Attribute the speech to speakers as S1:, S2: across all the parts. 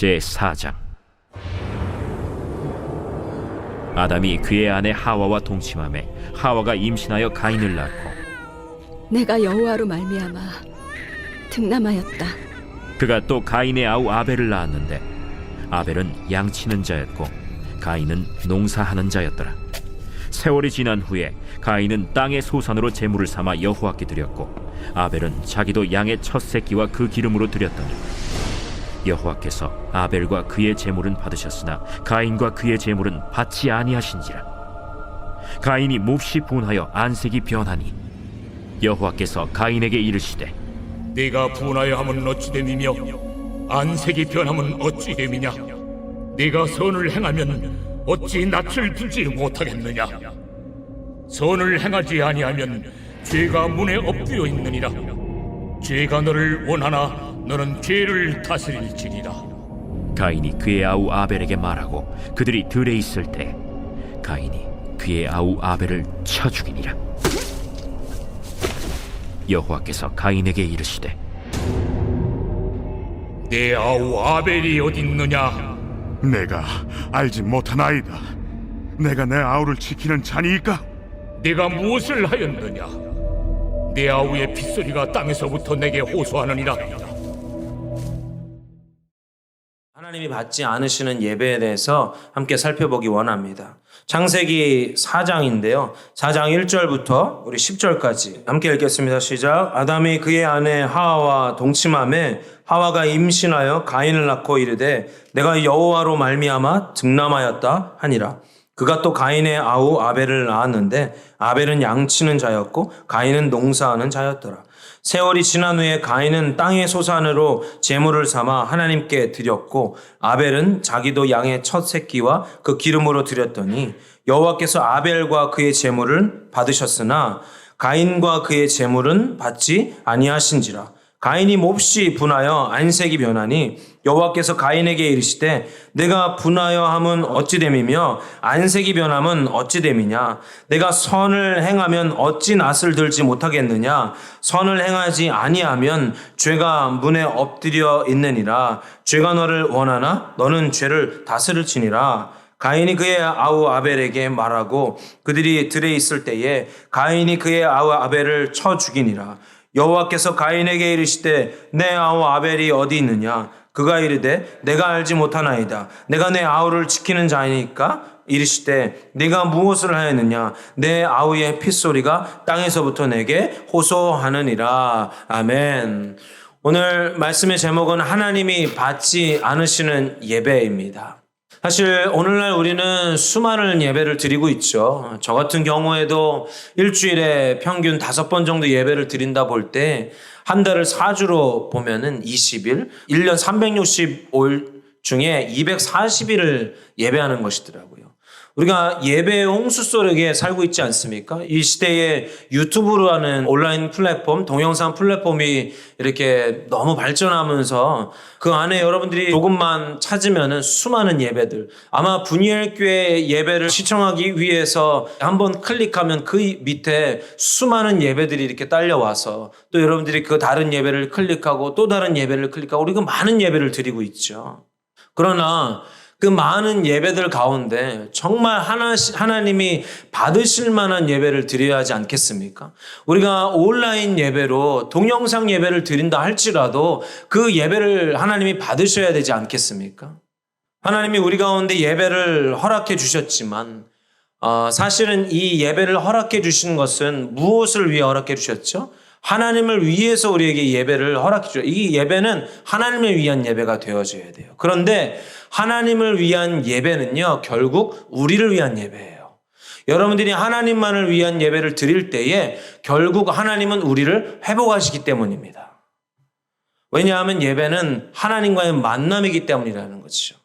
S1: 제4장. 아담이 그의 아내 하와와 동침하매 하와가 임신하여 가인을 낳고
S2: 내가 여호와로 말미암아 득남하였다.
S1: 그가 또 가인의 아우 아벨을 낳았는데 아벨은 양치는 자였고 가인은 농사하는 자였더라. 세월이 지난 후에 가인은 땅의 소산으로 제물을 삼아 여호와께 드렸고 아벨은 자기도 양의 첫 새끼와 그 기름으로 드렸더니 여호와께서 아벨과 그의 제물은 받으셨으나 가인과 그의 제물은 받지 아니하신지라. 가인이 몹시 분하여 안색이 변하니 여호와께서 가인에게 이르시되
S3: 네가 분하여 함은 어찌 됨이며 안색이 변함은 어찌 됨이냐. 네가 선을 행하면 어찌 낯을 들지 못하겠느냐. 선을 행하지 아니하면 죄가 문에 엎드려 있느니라. 죄가 너를 원하나 너는 죄를 다스릴지니라.
S1: 가인이 그의 아우 아벨에게 말하고 그들이 들에 있을 때 가인이 그의 아우 아벨을 쳐 죽이니라. 여호와께서 가인에게 이르시되
S3: 내 아우 아벨이 어딨느냐.
S4: 내가 알지 못하나이다. 내가 내 아우를 지키는 자니이까?
S3: 네가 무엇을 하였느냐. 내 아우의 핏소리가 땅에서부터 내게 호소하느니라.
S5: 하나님이 받지 않으시는 예배에 대해서 함께 살펴보기 원합니다. 창세기 4장인데요. 4장 1절부터 우리 10절까지 함께 읽겠습니다. 시작. 아담이 그의 아내 하와와 동침하매 하와가 임신하여 가인을 낳고 이르되 내가 여호와로 말미암아 득남하였다 하니라. 그가 또 가인의 아우 아벨을 낳았는데 아벨은 양치는 자였고 가인은 농사하는 자였더라. 세월이 지난 후에 가인은 땅의 소산으로 제물을 삼아 하나님께 드렸고 아벨은 자기도 양의 첫 새끼와 그 기름으로 드렸더니 여호와께서 아벨과 그의 제물을 받으셨으나 가인과 그의 제물은 받지 아니하신지라. 가인이 몹시 분하여 안색이 변하니 여호와께서 가인에게 이르시되 내가 분하여 함은 어찌 됨이며 안색이 변함은 어찌 됨이냐. 내가 선을 행하면 어찌 낯을 들지 못하겠느냐. 선을 행하지 아니하면 죄가 문에 엎드려 있느니라. 죄가 너를 원하나 너는 죄를 다스릴지니라. 가인이 그의 아우 아벨에게 말하고 그들이 들에 있을 때에 가인이 그의 아우 아벨을 쳐 죽이니라. 여호와께서 가인에게 이르시되 내 아우 아벨이 어디 있느냐. 그가 이르되 내가 알지 못하나이다. 내가 내 아우를 지키는 자이니까. 이르시되 네가 무엇을 하였느냐. 내 아우의 핏소리가 땅에서부터 내게 호소하느니라. 아멘. 오늘 말씀의 제목은 하나님이 받지 않으시는 예배입니다. 사실 오늘날 우리는 수많은 예배를 드리고 있죠. 저 같은 경우에도 일주일에 평균 5번 정도 예배를 드린다 볼 때 한 달을 4주로 보면은 20일, 1년 365일 중에 240일을 예배하는 것이더라고요. 우리가 예배의 홍수 속에 살고 있지 않습니까? 이 시대에 유튜브라는 온라인 플랫폼, 동영상 플랫폼이 이렇게 너무 발전하면서 그 안에 여러분들이 조금만 찾으면은 수많은 예배들, 아마 분이엘교회 예배를 시청하기 위해서 한번 클릭하면 그 밑에 수많은 예배들이 이렇게 딸려와서 또 여러분들이 그 다른 예배를 클릭하고 또 다른 예배를 클릭하고 우리가 많은 예배를 드리고 있죠. 그러나 그 많은 예배들 가운데 정말 하나님이 받으실 만한 예배를 드려야 하지 않겠습니까? 우리가 온라인 예배로 동영상 예배를 드린다 할지라도 그 예배를 하나님이 받으셔야 되지 않겠습니까? 하나님이 우리 가운데 예배를 허락해 주셨지만 사실은 이 예배를 허락해 주신 것은 무엇을 위해 허락해 주셨죠? 하나님을 위해서 우리에게 예배를 허락해 주죠. 이 예배는 하나님을 위한 예배가 되어져야 돼요. 그런데 하나님을 위한 예배는요, 결국 우리를 위한 예배예요. 여러분들이 하나님만을 위한 예배를 드릴 때에 결국 하나님은 우리를 회복하시기 때문입니다. 왜냐하면 예배는 하나님과의 만남이기 때문이라는 거죠.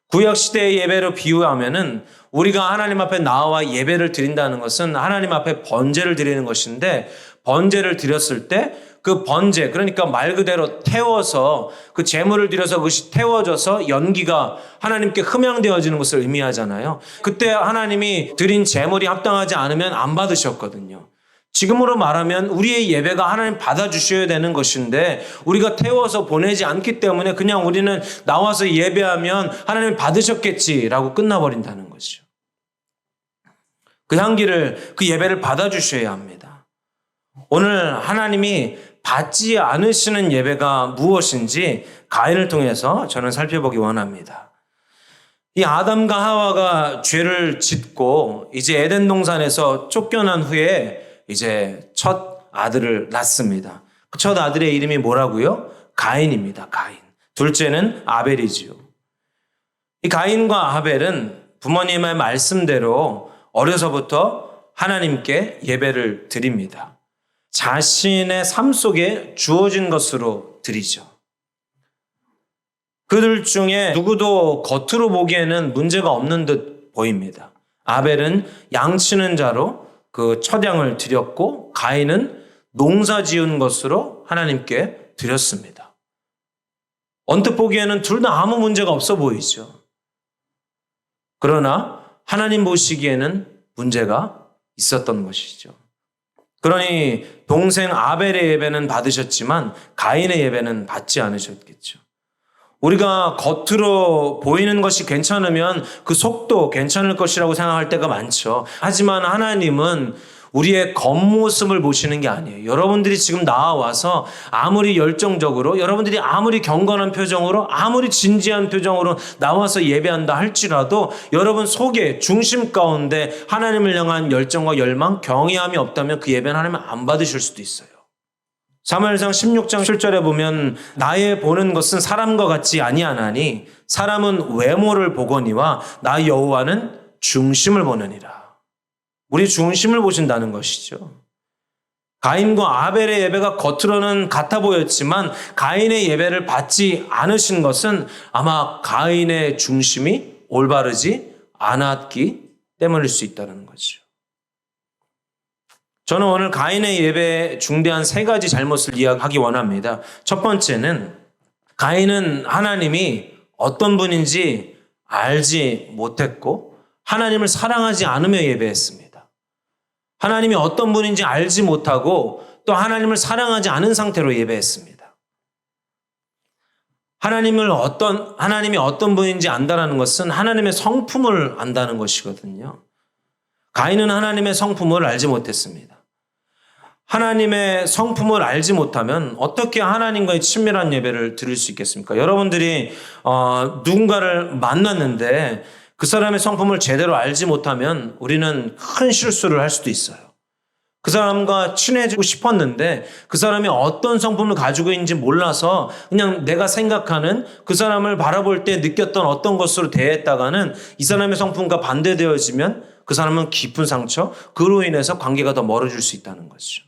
S5: 구약시대의 예배로 비유하면은 우리가 하나님 앞에 나와 예배를 드린다는 것은 하나님 앞에 번제를 드리는 것인데 번제를 드렸을 때 그 번제, 그러니까 말 그대로 태워서 그 제물을 드려서 그것이 태워져서 연기가 하나님께 흠양되어지는 것을 의미하잖아요. 그때 하나님이 드린 제물이 합당하지 않으면 안 받으셨거든요. 지금으로 말하면 우리의 예배가 하나님 받아주셔야 되는 것인데 우리가 태워서 보내지 않기 때문에 그냥 우리는 나와서 예배하면 하나님 받으셨겠지라고 끝나버린다는 거죠. 그 향기를, 그 예배를 받아주셔야 합니다. 오늘 하나님이 받지 않으시는 예배가 무엇인지 가인을 통해서 저는 살펴보기 원합니다. 이 아담과 하와가 죄를 짓고 이제 에덴 동산에서 쫓겨난 후에 이제 첫 아들을 낳습니다. 그 첫 아들의 이름이 뭐라고요? 가인입니다. 가인. 둘째는 아벨이지요. 이 가인과 아벨은 부모님의 말씀대로 어려서부터 하나님께 예배를 드립니다. 자신의 삶 속에 주어진 것으로 드리죠. 그들 중에 누구도 겉으로 보기에는 문제가 없는 듯 보입니다. 아벨은 양치는 자로 그 첫 양을 드렸고 가인은 농사 지은 것으로 하나님께 드렸습니다. 언뜻 보기에는 둘 다 아무 문제가 없어 보이죠. 그러나 하나님 보시기에는 문제가 있었던 것이죠. 그러니 동생 아벨의 예배는 받으셨지만 가인의 예배는 받지 않으셨겠죠. 우리가 겉으로 보이는 것이 괜찮으면 그 속도 괜찮을 것이라고 생각할 때가 많죠. 하지만 하나님은 우리의 겉모습을 보시는 게 아니에요. 여러분들이 지금 나와서 아무리 열정적으로, 여러분들이 아무리 경건한 표정으로, 아무리 진지한 표정으로 나와서 예배한다 할지라도 여러분 속에 중심 가운데 하나님을 향한 열정과 열망, 경외함이 없다면 그 예배는 하나님 안 받으실 수도 있어요. 사무엘상 16장 7절에 보면 나의 보는 것은 사람과 같지 아니하나니 사람은 외모를 보거니와 나 여호와는 중심을 보느니라. 우리 중심을 보신다는 것이죠. 가인과 아벨의 예배가 겉으로는 같아 보였지만 가인의 예배를 받지 않으신 것은 아마 가인의 중심이 올바르지 않았기 때문일 수 있다는 거죠. 저는 오늘 가인의 예배에 중대한 세 가지 잘못을 이야기하기 원합니다. 첫 번째는 가인은 하나님이 어떤 분인지 알지 못했고 하나님을 사랑하지 않으며 예배했습니다. 하나님이 어떤 분인지 알지 못하고 또 하나님을 사랑하지 않은 상태로 예배했습니다. 하나님이 어떤 분인지 안다는 것은 하나님의 성품을 안다는 것이거든요. 가인은 하나님의 성품을 알지 못했습니다. 하나님의 성품을 알지 못하면 어떻게 하나님과의 친밀한 예배를 드릴 수 있겠습니까? 여러분들이 누군가를 만났는데 그 사람의 성품을 제대로 알지 못하면 우리는 큰 실수를 할 수도 있어요. 그 사람과 친해지고 싶었는데 그 사람이 어떤 성품을 가지고 있는지 몰라서 그냥 내가 생각하는 그 사람을 바라볼 때 느꼈던 어떤 것으로 대했다가는 이 사람의 성품과 반대되어지면 그 사람은 깊은 상처, 그로 인해서 관계가 더 멀어질 수 있다는 것이죠.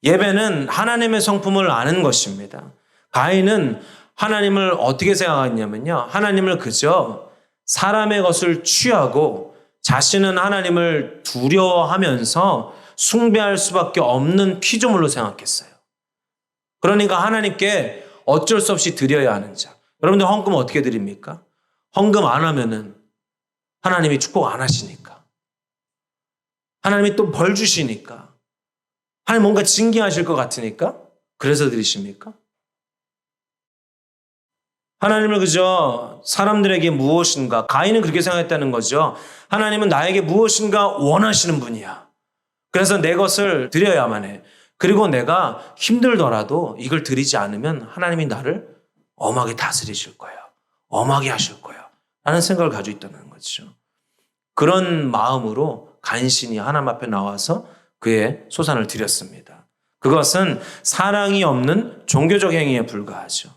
S5: 예배는 하나님의 성품을 아는 것입니다. 가인은 하나님을 어떻게 생각했냐면요. 하나님을 그저 사람의 것을 취하고 자신은 하나님을 두려워하면서 숭배할 수밖에 없는 피조물로 생각했어요. 그러니까 하나님께 어쩔 수 없이 드려야 하는 자. 여러분들 헌금 어떻게 드립니까? 헌금 안 하면은 하나님이 축복 안 하시니까. 하나님이 또 벌 주시니까. 하나님 뭔가 징계하실 것 같으니까. 그래서 드리십니까? 하나님을 그저 사람들에게 무엇인가, 가인은 그렇게 생각했다는 거죠. 하나님은 나에게 무엇인가 원하시는 분이야. 그래서 내 것을 드려야만 해. 그리고 내가 힘들더라도 이걸 드리지 않으면 하나님이 나를 엄하게 다스리실 거야. 엄하게 하실 거야. 라는 생각을 가지고 있다는 거죠. 그런 마음으로 간신히 하나님 앞에 나와서 그의 소산을 드렸습니다. 그것은 사랑이 없는 종교적 행위에 불과하죠.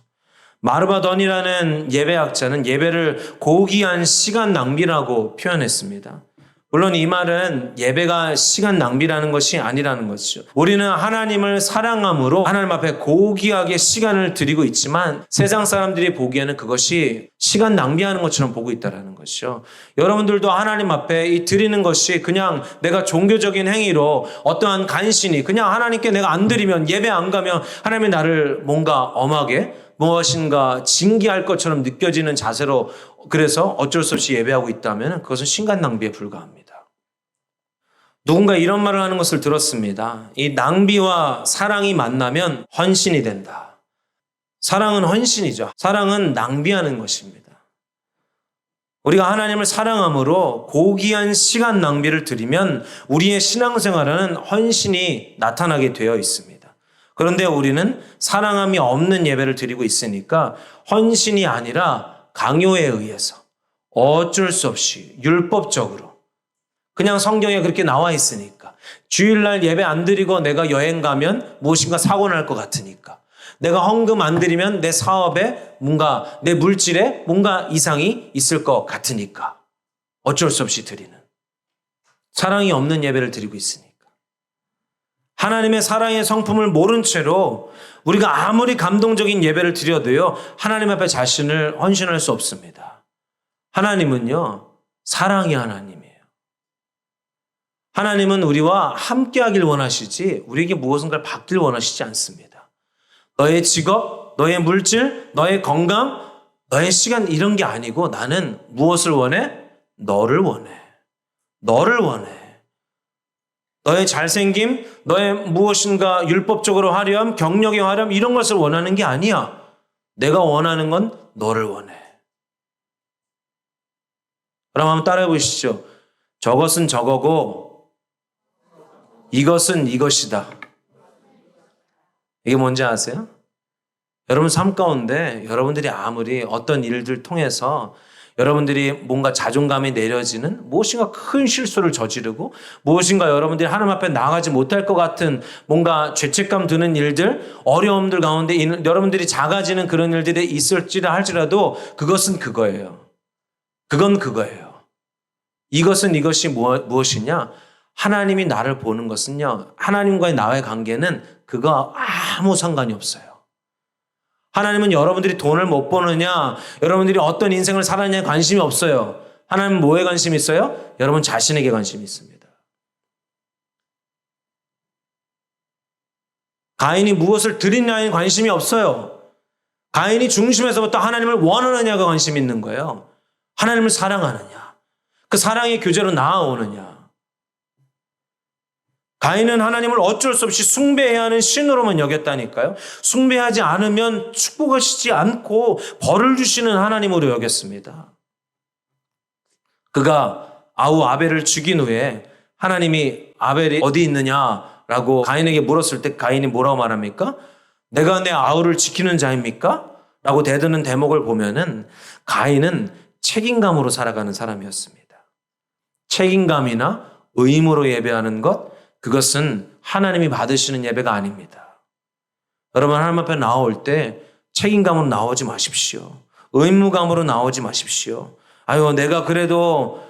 S5: 마르바던이라는 예배학자는 예배를 고귀한 시간 낭비라고 표현했습니다. 물론 이 말은 예배가 시간 낭비라는 것이 아니라는 것이죠. 우리는 하나님을 사랑함으로 하나님 앞에 고귀하게 시간을 드리고 있지만 세상 사람들이 보기에는 그것이 시간 낭비하는 것처럼 보고 있다는 것이죠. 여러분들도 하나님 앞에 이 드리는 것이 그냥 내가 종교적인 행위로 어떠한 간신히 그냥 하나님께 내가 안 드리면 예배 안 가면 하나님이 나를 뭔가 엄하게 무엇인가 징계할 것처럼 느껴지는 자세로 그래서 어쩔 수 없이 예배하고 있다면 그것은 시간 낭비에 불과합니다. 누군가 이런 말을 하는 것을 들었습니다. 이 낭비와 사랑이 만나면 헌신이 된다. 사랑은 헌신이죠. 사랑은 낭비하는 것입니다. 우리가 하나님을 사랑함으로 고귀한 시간 낭비를 드리면 우리의 신앙생활에는 헌신이 나타나게 되어 있습니다. 그런데 우리는 사랑함이 없는 예배를 드리고 있으니까 헌신이 아니라 강요에 의해서 어쩔 수 없이 율법적으로 그냥 성경에 그렇게 나와 있으니까 주일날 예배 안 드리고 내가 여행 가면 무엇인가 사고 날 것 같으니까 내가 헌금 안 드리면 내 사업에 뭔가 내 물질에 뭔가 이상이 있을 것 같으니까 어쩔 수 없이 드리는 사랑이 없는 예배를 드리고 있으니까 하나님의 사랑의 성품을 모른 채로 우리가 아무리 감동적인 예배를 드려도요 하나님 앞에 자신을 헌신할 수 없습니다. 하나님은요 사랑의 하나님이에요. 하나님은 우리와 함께하길 원하시지 우리에게 무엇인가를 받길 원하시지 않습니다. 너의 직업, 너의 물질, 너의 건강, 너의 시간 이런 게 아니고 나는 무엇을 원해? 너를 원해. 너를 원해. 너의 잘생김, 너의 무엇인가 율법적으로 화려함, 경력의 화려함 이런 것을 원하는 게 아니야. 내가 원하는 건 너를 원해. 그럼 한번 따라해 보시죠. 저것은 저거고 이것은 이것이다. 이게 뭔지 아세요? 여러분 삶 가운데 여러분들이 아무리 어떤 일들 통해서 여러분들이 뭔가 자존감이 내려지는 무엇인가 큰 실수를 저지르고 무엇인가 여러분들이 하나님 앞에 나가지 못할 것 같은 뭔가 죄책감 드는 일들, 어려움들 가운데 여러분들이 작아지는 그런 일들이 있을지라 할지라도 그것은 그거예요. 그건 그거예요. 이것은 이것이 무엇이냐? 하나님이 나를 보는 것은요. 하나님과의 나의 관계는 그거 아무 상관이 없어요. 하나님은 여러분들이 돈을 못 버느냐, 여러분들이 어떤 인생을 살았냐에 관심이 없어요. 하나님은 뭐에 관심이 있어요? 여러분 자신에게 관심이 있습니다. 가인이 무엇을 드리냐에 관심이 없어요. 가인이 중심에서부터 하나님을 원하느냐가 관심이 있는 거예요. 하나님을 사랑하느냐, 그 사랑의 교제로 나아오느냐. 가인은 하나님을 어쩔 수 없이 숭배해야 하는 신으로만 여겼다니까요. 숭배하지 않으면 축복하시지 않고 벌을 주시는 하나님으로 여겼습니다. 그가 아우 아벨을 죽인 후에 하나님이 아벨이 어디 있느냐라고 가인에게 물었을 때 가인이 뭐라고 말합니까? 내가 내 아우를 지키는 자입니까? 라고 대드는 대목을 보면은 가인은 책임감으로 살아가는 사람이었습니다. 책임감이나 의무로 예배하는 것, 그것은 하나님이 받으시는 예배가 아닙니다. 여러분 하나님 앞에 나올 때 책임감으로 나오지 마십시오. 의무감으로 나오지 마십시오. 아유 내가 그래도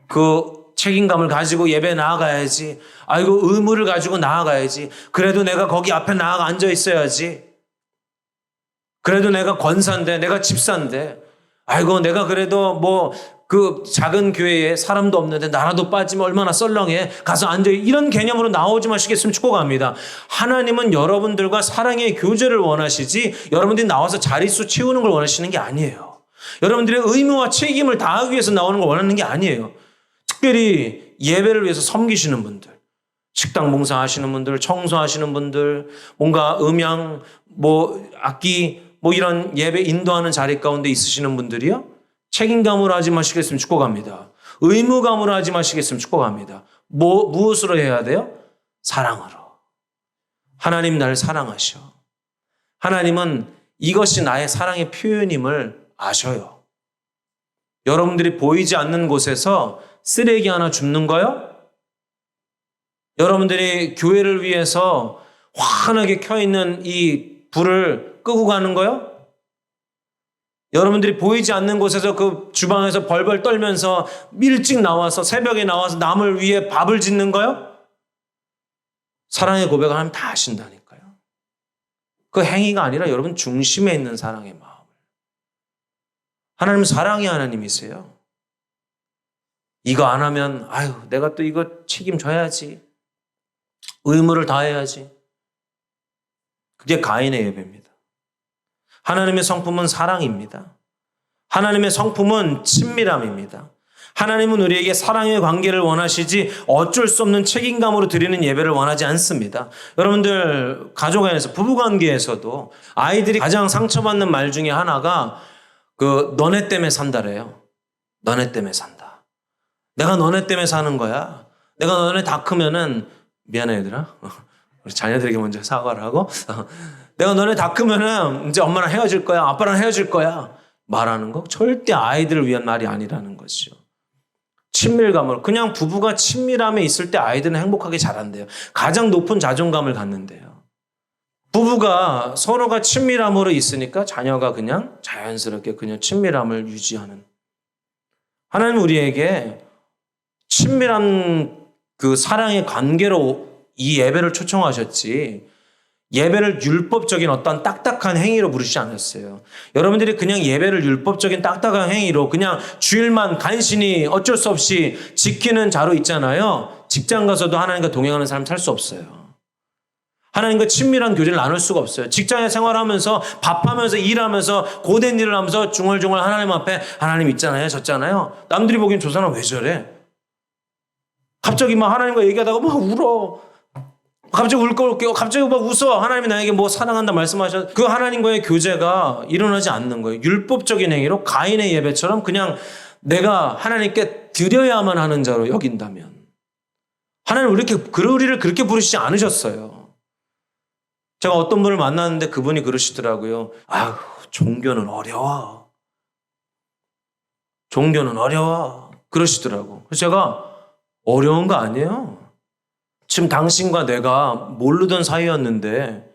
S5: 그 책임감을 가지고 예배 나아가야지. 아이고 의무를 가지고 나아가야지. 그래도 내가 거기 앞에 나아가 앉아 있어야지. 그래도 내가 권사인데 내가 집사인데 아이고 내가 그래도 뭐 그 작은 교회에 사람도 없는데 나라도 빠지면 얼마나 썰렁해. 가서 앉아. 이런 개념으로 나오지 마시겠으면 축복합니다. 하나님은 여러분들과 사랑의 교제를 원하시지 여러분들이 나와서 자릿수 채우는 걸 원하시는 게 아니에요. 여러분들의 의무와 책임을 다하기 위해서 나오는 걸 원하는 게 아니에요. 특별히 예배를 위해서 섬기시는 분들, 식당 봉사하시는 분들, 청소하시는 분들, 뭔가 음향, 뭐 악기, 뭐 이런 예배 인도하는 자리 가운데 있으시는 분들이요. 책임감으로 하지 마시겠으면 축복합니다. 의무감으로 하지 마시겠으면 축복합니다. 무엇으로 해야 돼요? 사랑으로. 하나님 나를 사랑하셔. 하나님은 이것이 나의 사랑의 표현임을 아셔요. 여러분들이 보이지 않는 곳에서 쓰레기 하나 줍는 거요? 여러분들이 교회를 위해서 환하게 켜있는 이 불을 끄고 가는 거요? 여러분들이 보이지 않는 곳에서 그 주방에서 벌벌 떨면서 일찍 나와서 새벽에 나와서 남을 위해 밥을 짓는 거요? 사랑의 고백을 하면 다 아신다니까요. 그 행위가 아니라 여러분 중심에 있는 사랑의 마음을. 하나님은 사랑의 하나님이세요. 이거 안 하면 아유 내가 또 이거 책임져야지. 의무를 다해야지. 그게 가인의 예배입니다. 하나님의 성품은 사랑입니다. 하나님의 성품은 친밀함입니다. 하나님은 우리에게 사랑의 관계를 원하시지 어쩔 수 없는 책임감으로 드리는 예배를 원하지 않습니다. 여러분들 가족 안에서 부부관계에서도 아이들이 가장 상처받는 말 중에 하나가 너네 때문에 산다래요. 너네 때문에 산다. 내가 너네 때문에 사는 거야. 내가 너네 다 크면은 미안해 얘들아. 우리 자녀들에게 먼저 사과를 하고 내가 너네 다 크면은 이제 엄마랑 헤어질 거야. 아빠랑 헤어질 거야. 말하는 거 절대 아이들을 위한 말이 아니라는 것이죠. 친밀감으로 그냥 부부가 친밀함에 있을 때 아이들은 행복하게 자란대요. 가장 높은 자존감을 갖는데요. 부부가 서로가 친밀함으로 있으니까 자녀가 그냥 자연스럽게 그냥 친밀함을 유지하는. 하나님 우리에게 친밀한 그 사랑의 관계로 이 예배를 초청하셨지 예배를 율법적인 어떤 딱딱한 행위로 부르시지 않았어요. 여러분들이 그냥 예배를 율법적인 딱딱한 행위로 그냥 주일만 간신히 어쩔 수 없이 지키는 자로 있잖아요. 직장 가서도 하나님과 동행하는 사람 살 수 없어요. 하나님과 친밀한 교제를 나눌 수가 없어요. 직장에 생활하면서 밥하면서 일하면서 고된 일을 하면서 중얼중얼 하나님 앞에 하나님 있잖아요 졌잖아요. 남들이 보기엔 저 사람 왜 저래? 갑자기 막 하나님과 얘기하다가 막 울어. 갑자기 갑자기 막 웃어. 하나님이 나에게 뭐 사랑한다 말씀하셔. 그 하나님과의 교제가 일어나지 않는 거예요. 율법적인 행위로 가인의 예배처럼 그냥 내가 하나님께 드려야만 하는 자로 여긴다면 하나님 우리를 그렇게 부르시지 않으셨어요. 제가 어떤 분을 만났는데 그분이 그러시더라고요. 아휴, 종교는 어려워. 종교는 어려워. 그러시더라고. 그래서 제가 어려운 거 아니에요. 지금 당신과 내가 모르던 사이였는데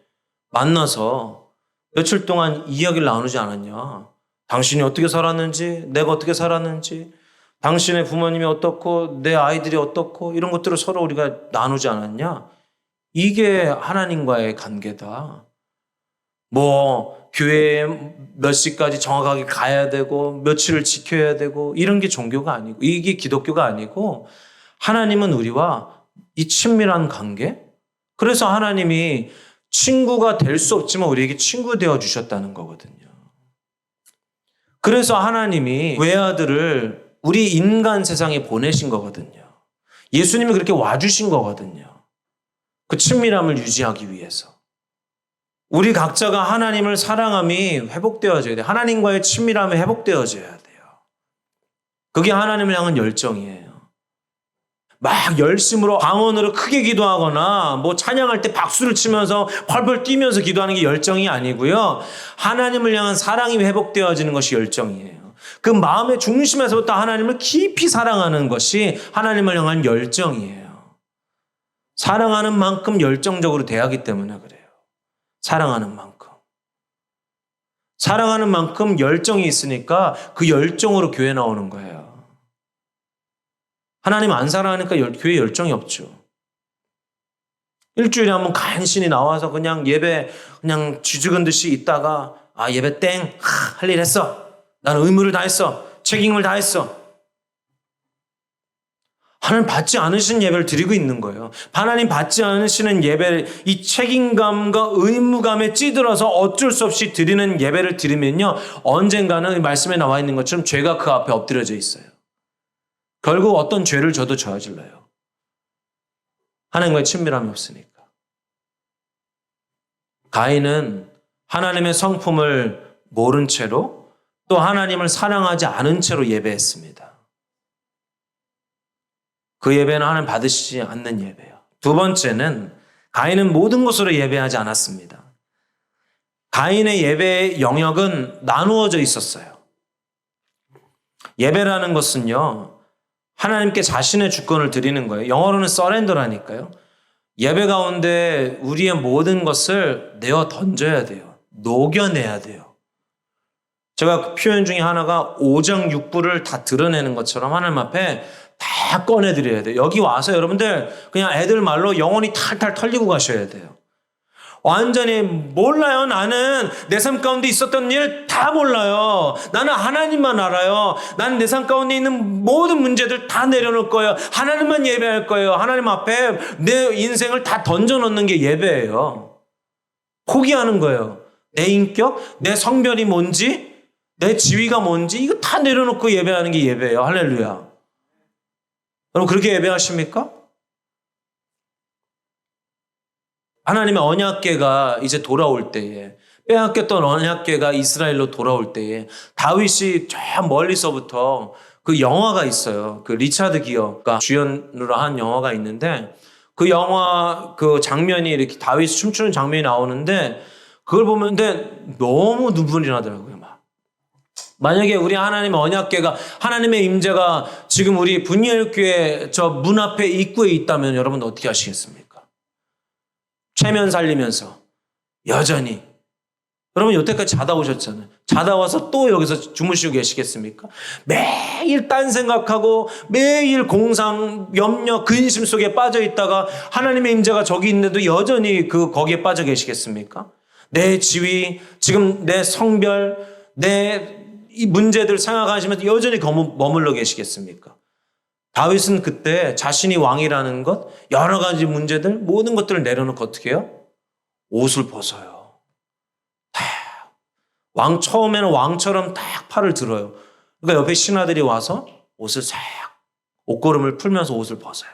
S5: 만나서 며칠 동안 이야기를 나누지 않았냐. 당신이 어떻게 살았는지, 내가 어떻게 살았는지, 당신의 부모님이 어떻고, 내 아이들이 어떻고, 이런 것들을 서로 우리가 나누지 않았냐. 이게 하나님과의 관계다. 뭐 교회에 몇 시까지 정확하게 가야 되고 며칠을 지켜야 되고 이런 게 종교가 아니고 이게 기독교가 아니고 하나님은 우리와 이 친밀한 관계. 그래서 하나님이 친구가 될 수 없지만 우리에게 친구 되어 주셨다는 거거든요. 그래서 하나님이 외아들을 우리 인간 세상에 보내신 거거든요. 예수님이 그렇게 와주신 거거든요. 그 친밀함을 유지하기 위해서. 우리 각자가 하나님을 사랑함이 회복되어져야 돼요. 하나님과의 친밀함이 회복되어져야 돼요. 그게 하나님을 향한 열정이에요. 막 열심으로 방언으로 크게 기도하거나 뭐 찬양할 때 박수를 치면서 펄펄 뛰면서 기도하는 게 열정이 아니고요. 하나님을 향한 사랑이 회복되어지는 것이 열정이에요. 그 마음의 중심에서부터 하나님을 깊이 사랑하는 것이 하나님을 향한 열정이에요. 사랑하는 만큼 열정적으로 대하기 때문에 그래요. 사랑하는 만큼. 사랑하는 만큼 열정이 있으니까 그 열정으로 교회 나오는 거예요. 하나님 안 사랑하니까 교회 열정이 없죠. 일주일에 한번 간신히 나와서 그냥 예배 그냥 쥐죽은 듯이 있다가 예배 땡! 할 일 했어. 나는 의무를 다했어. 책임을 다했어. 하나님 받지 않으시는 예배를 드리고 있는 거예요. 하나님 받지 않으시는 예배를 이 책임감과 의무감에 찌들어서 어쩔 수 없이 드리는 예배를 드리면요. 언젠가는 말씀에 나와 있는 것처럼 죄가 그 앞에 엎드려져 있어요. 결국 어떤 죄를 져도 저질러요. 하나님과의 친밀함이 없으니까. 가인은 하나님의 성품을 모른 채로 또 하나님을 사랑하지 않은 채로 예배했습니다. 그 예배는 하나님 받으시지 않는 예배예요. 두 번째는 가인은 모든 것으로 예배하지 않았습니다. 가인의 예배의 영역은 나누어져 있었어요. 예배라는 것은요, 하나님께 자신의 주권을 드리는 거예요. 영어로는 surrender라니까요. 예배 가운데 우리의 모든 것을 내어 던져야 돼요. 녹여내야 돼요. 제가 그 표현 중에 하나가 오장육부를 다 드러내는 것처럼 하나님 앞에 다 꺼내드려야 돼요. 여기 와서 여러분들 그냥 애들 말로 영혼이 탈탈 털리고 가셔야 돼요. 완전히 몰라요. 나는 내 삶 가운데 있었던 일 다 몰라요. 나는 하나님만 알아요. 나는 내 삶 가운데 있는 모든 문제들 다 내려놓을 거예요. 하나님만 예배할 거예요. 하나님 앞에 내 인생을 다 던져놓는 게 예배예요. 포기하는 거예요. 내 인격, 내 성별이 뭔지, 내 지위가 뭔지 이거 다 내려놓고 예배하는 게 예배예요. 할렐루야. 여러분 그렇게 예배하십니까? 하나님의 언약궤가 이제 돌아올 때에, 빼앗겼던 언약궤가 이스라엘로 돌아올 때에 다윗이 저 멀리서부터 그 영화가 있어요. 그 리차드 기어가 주연으로 한 영화가 있는데 그 영화 그 장면이 이렇게 다윗이 춤추는 장면이 나오는데 그걸 보면 근데 너무 눈물이 나더라고요. 막. 만약에 우리 하나님의 언약궤가 하나님의 임재가 지금 우리 분이엘교회 저 문 앞에 입구에 있다면 여러분 어떻게 하시겠습니까? 최면 살리면서 여전히 여러분 여태까지 자다 오셨잖아요. 자다 와서 또 여기서 주무시고 계시겠습니까? 매일 딴 생각하고 매일 공상, 염려, 근심 속에 빠져 있다가 하나님의 임재가 저기 있는데도 여전히 거기에 빠져 계시겠습니까? 내 지위, 지금 내 성별, 내 이 문제들 생각하시면서 여전히 머물러 계시겠습니까? 다윗은 그때 자신이 왕이라는 것, 여러 가지 문제들, 모든 것들을 내려놓고 어떻게 해요? 옷을 벗어요. 처음에는 왕처럼 딱 팔을 들어요. 그러니까 옆에 신하들이 와서 옷을 싹, 옷걸음을 풀면서 옷을 벗어요.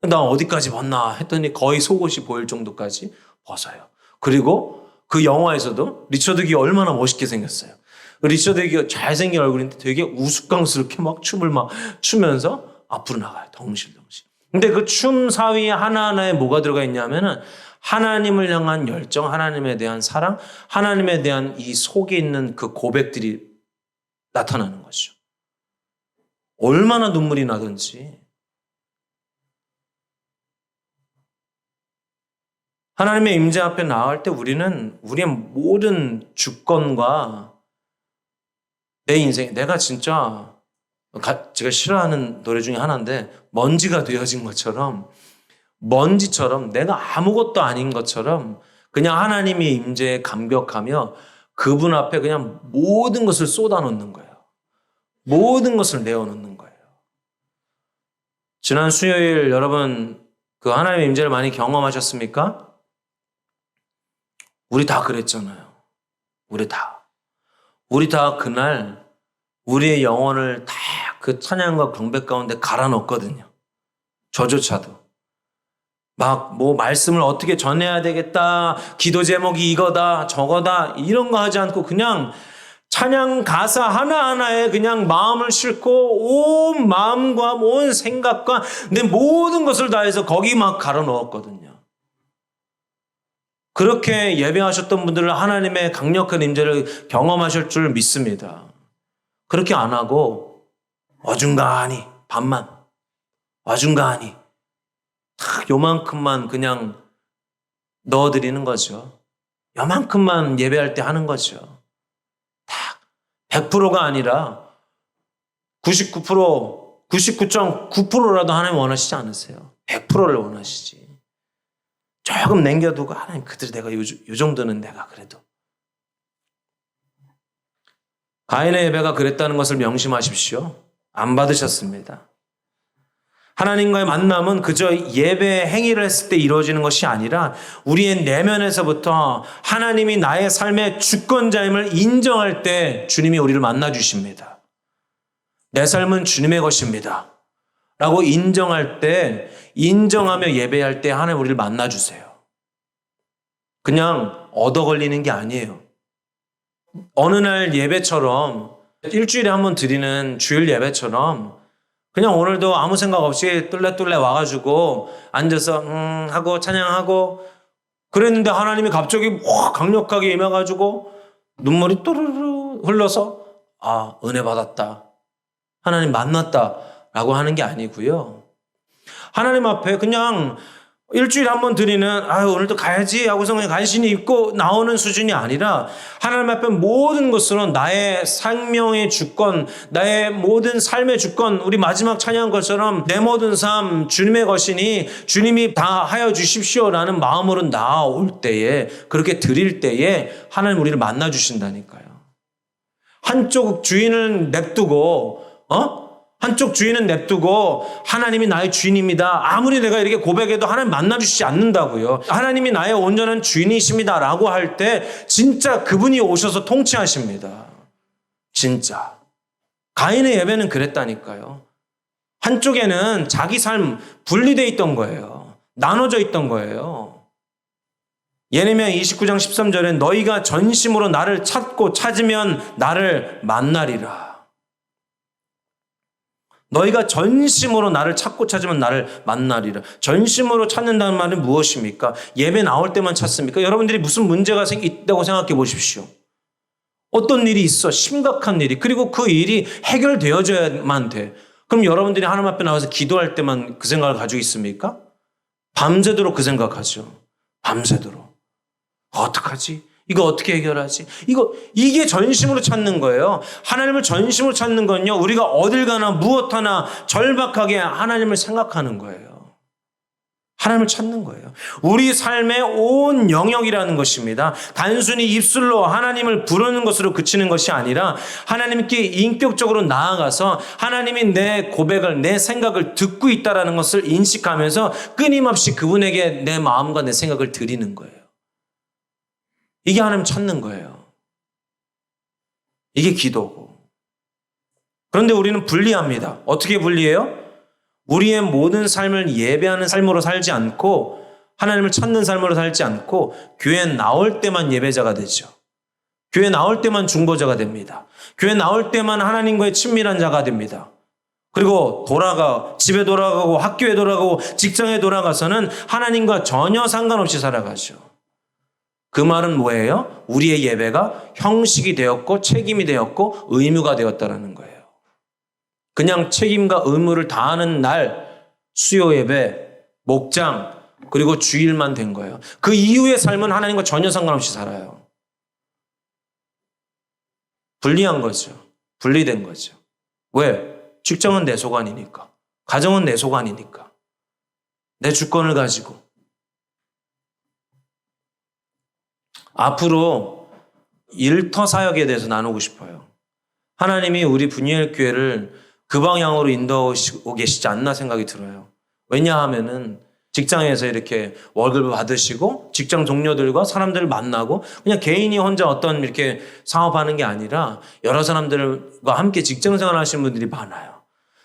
S5: 나 어디까지 벗나 했더니 거의 속옷이 보일 정도까지 벗어요. 그리고 그 영화에서도 리처드 기어 얼마나 멋있게 생겼어요. 리처드 기어 잘생긴 얼굴인데 되게 우스꽝스럽게 막 춤을 막 추면서 앞으로 나가요. 덩실덩실. 근데 그 춤 사위에 하나하나에 뭐가 들어가 있냐면은 하나님을 향한 열정, 하나님에 대한 사랑, 하나님에 대한 이 속에 있는 그 고백들이 나타나는 거죠. 얼마나 눈물이 나든지. 하나님의 임재 앞에 나갈 때 우리는 우리의 모든 주권과 내 인생, 내가 진짜 제가 싫어하는 노래 중에 하나인데 먼지가 되어진 것처럼 먼지처럼 내가 아무것도 아닌 것처럼 그냥 하나님의 임재에 감격하며 그분 앞에 그냥 모든 것을 쏟아놓는 거예요. 모든 것을 내어놓는 거예요. 지난 수요일 여러분 그 하나님의 임재를 많이 경험하셨습니까? 우리 다 그랬잖아요. 우리 다 그날 우리의 영혼을 다 그 찬양과 경배 가운데 갈아 넣었거든요. 저조차도. 막 뭐 말씀을 어떻게 전해야 되겠다. 기도 제목이 이거다 저거다 이런 거 하지 않고 그냥 찬양 가사 하나하나에 그냥 마음을 싣고 온 마음과 온 생각과 내 모든 것을 다해서 거기 막 갈아 넣었거든요. 그렇게 예배하셨던 분들은 하나님의 강력한 임재를 경험하실 줄 믿습니다. 그렇게 안 하고 어중간히 반만 어중간히 딱 요만큼만 그냥 넣어드리는 거죠. 요만큼만 예배할 때 하는 거죠. 딱 100%가 아니라 99%, 99.9%라도 하나님 원하시지 않으세요. 100%를 원하시지. 조금 남겨두고 하나님 그들 내가 요 정도는 내가 그래도. 가인의 예배가 그랬다는 것을 명심하십시오. 안 받으셨습니다. 하나님과의 만남은 그저 예배 행위를 했을 때 이루어지는 것이 아니라 우리의 내면에서부터 하나님이 나의 삶의 주권자임을 인정할 때 주님이 우리를 만나 주십니다. 내 삶은 주님의 것입니다. 라고 인정할 때, 인정하며 예배할 때 하나님 우리를 만나 주세요. 그냥 얻어 걸리는 게 아니에요. 어느 날 예배처럼 일주일에 한 번 드리는 주일 예배처럼 그냥 오늘도 아무 생각 없이 뚫레뚫레 와가지고 앉아서 하고 찬양하고 그랬는데 하나님이 갑자기 확 강력하게 임해가지고 눈물이 또르르 흘러서 아 은혜 받았다. 하나님 만났다 라고 하는 게 아니고요. 하나님 앞에 그냥 일주일에 한 번 드리는 오늘도 가야지 하고서 그냥 간신히 입고 나오는 수준이 아니라 하나님 앞에 모든 것으로 나의 생명의 주권, 나의 모든 삶의 주권, 우리 마지막 찬양한 것처럼 내 모든 삶 주님의 것이니 주님이 다 하여 주십시오라는 마음으로 나올 때에 그렇게 드릴 때에 하나님 우리를 만나 주신다니까요. 한쪽 주인을 냅두고 한쪽 주인은 냅두고 하나님이 나의 주인입니다. 아무리 내가 이렇게 고백해도 하나님 만나주시지 않는다고요. 하나님이 나의 온전한 주인이십니다 라고 할 때 진짜 그분이 오셔서 통치하십니다. 진짜. 가인의 예배는 그랬다니까요. 한쪽에는 자기 삶 분리되어 있던 거예요. 나눠져 있던 거예요. 예레미야 29장 13절에 너희가 전심으로 나를 찾고 찾으면 나를 만나리라. 너희가 전심으로 나를 찾고 찾으면 나를 만나리라. 전심으로 찾는다는 말은 무엇입니까? 예배 나올 때만 찾습니까? 여러분들이 무슨 문제가 있다고 생각해 보십시오. 어떤 일이 있어. 심각한 일이. 그리고 그 일이 해결되어져야만 돼. 그럼 여러분들이 하나님 앞에 나와서 기도할 때만 그 생각을 가지고 있습니까? 밤새도록 그 생각하죠. 밤새도록. 어떡하지? 이거 어떻게 해결하지? 이게 전심으로 찾는 거예요. 하나님을 전심으로 찾는 건요, 우리가 어딜 가나 무엇 하나 절박하게 하나님을 생각하는 거예요. 하나님을 찾는 거예요. 우리 삶의 온 영역이라는 것입니다. 단순히 입술로 하나님을 부르는 것으로 그치는 것이 아니라 하나님께 인격적으로 나아가서 하나님이 내 고백을, 내 생각을 듣고 있다는 것을 인식하면서 끊임없이 그분에게 내 마음과 내 생각을 드리는 거예요. 이게 하나님 찾는 거예요. 이게 기도고. 그런데 우리는 분리합니다. 어떻게 분리해요? 우리의 모든 삶을 예배하는 삶으로 살지 않고 하나님을 찾는 삶으로 살지 않고 교회 나올 때만 예배자가 되죠. 교회 나올 때만 중보자가 됩니다. 교회 나올 때만 하나님과의 친밀한 자가 됩니다. 그리고 집에 돌아가고 학교에 돌아가고 직장에 돌아가서는 하나님과 전혀 상관없이 살아가죠. 그 말은 뭐예요? 우리의 예배가 형식이 되었고 책임이 되었고 의무가 되었다라는 거예요. 그냥 책임과 의무를 다하는 날 수요 예배, 목장, 그리고 주일만 된 거예요. 그 이후의 삶은 하나님과 전혀 상관없이 살아요. 분리한 거죠. 분리된 거죠. 왜? 직장은 내 소관이니까. 가정은 내 소관이니까. 내 주권을 가지고. 앞으로 일터 사역에 대해서 나누고 싶어요. 하나님이 우리 분이엘 교회를 그 방향으로 인도하고 계시지 않나 생각이 들어요. 왜냐하면은 직장에서 이렇게 월급을 받으시고 직장 동료들과 사람들을 만나고 그냥 개인이 혼자 어떤 이렇게 사업하는 게 아니라 여러 사람들과 함께 직장 생활 하시는 분들이 많아요.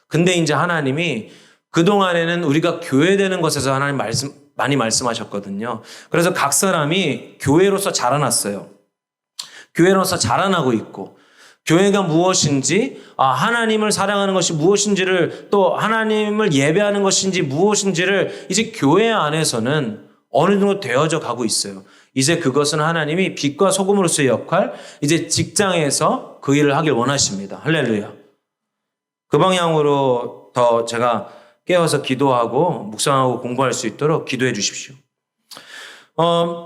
S5: 근데 이제 하나님이 그동안에는 우리가 교회되는 것에서 하나님 많이 말씀하셨거든요. 그래서 각 사람이 교회로서 자라났어요. 교회로서 자라나고 있고 교회가 무엇인지, 하나님을 사랑하는 것이 무엇인지를, 또 하나님을 예배하는 것인지 무엇인지를 이제 교회 안에서는 어느 정도 되어져 가고 있어요. 이제 그것은 하나님이 빛과 소금으로서의 역할, 이제 직장에서 그 일을 하길 원하십니다. 할렐루야. 그 방향으로 더 제가 깨어서 기도하고 묵상하고 공부할 수 있도록 기도해 주십시오.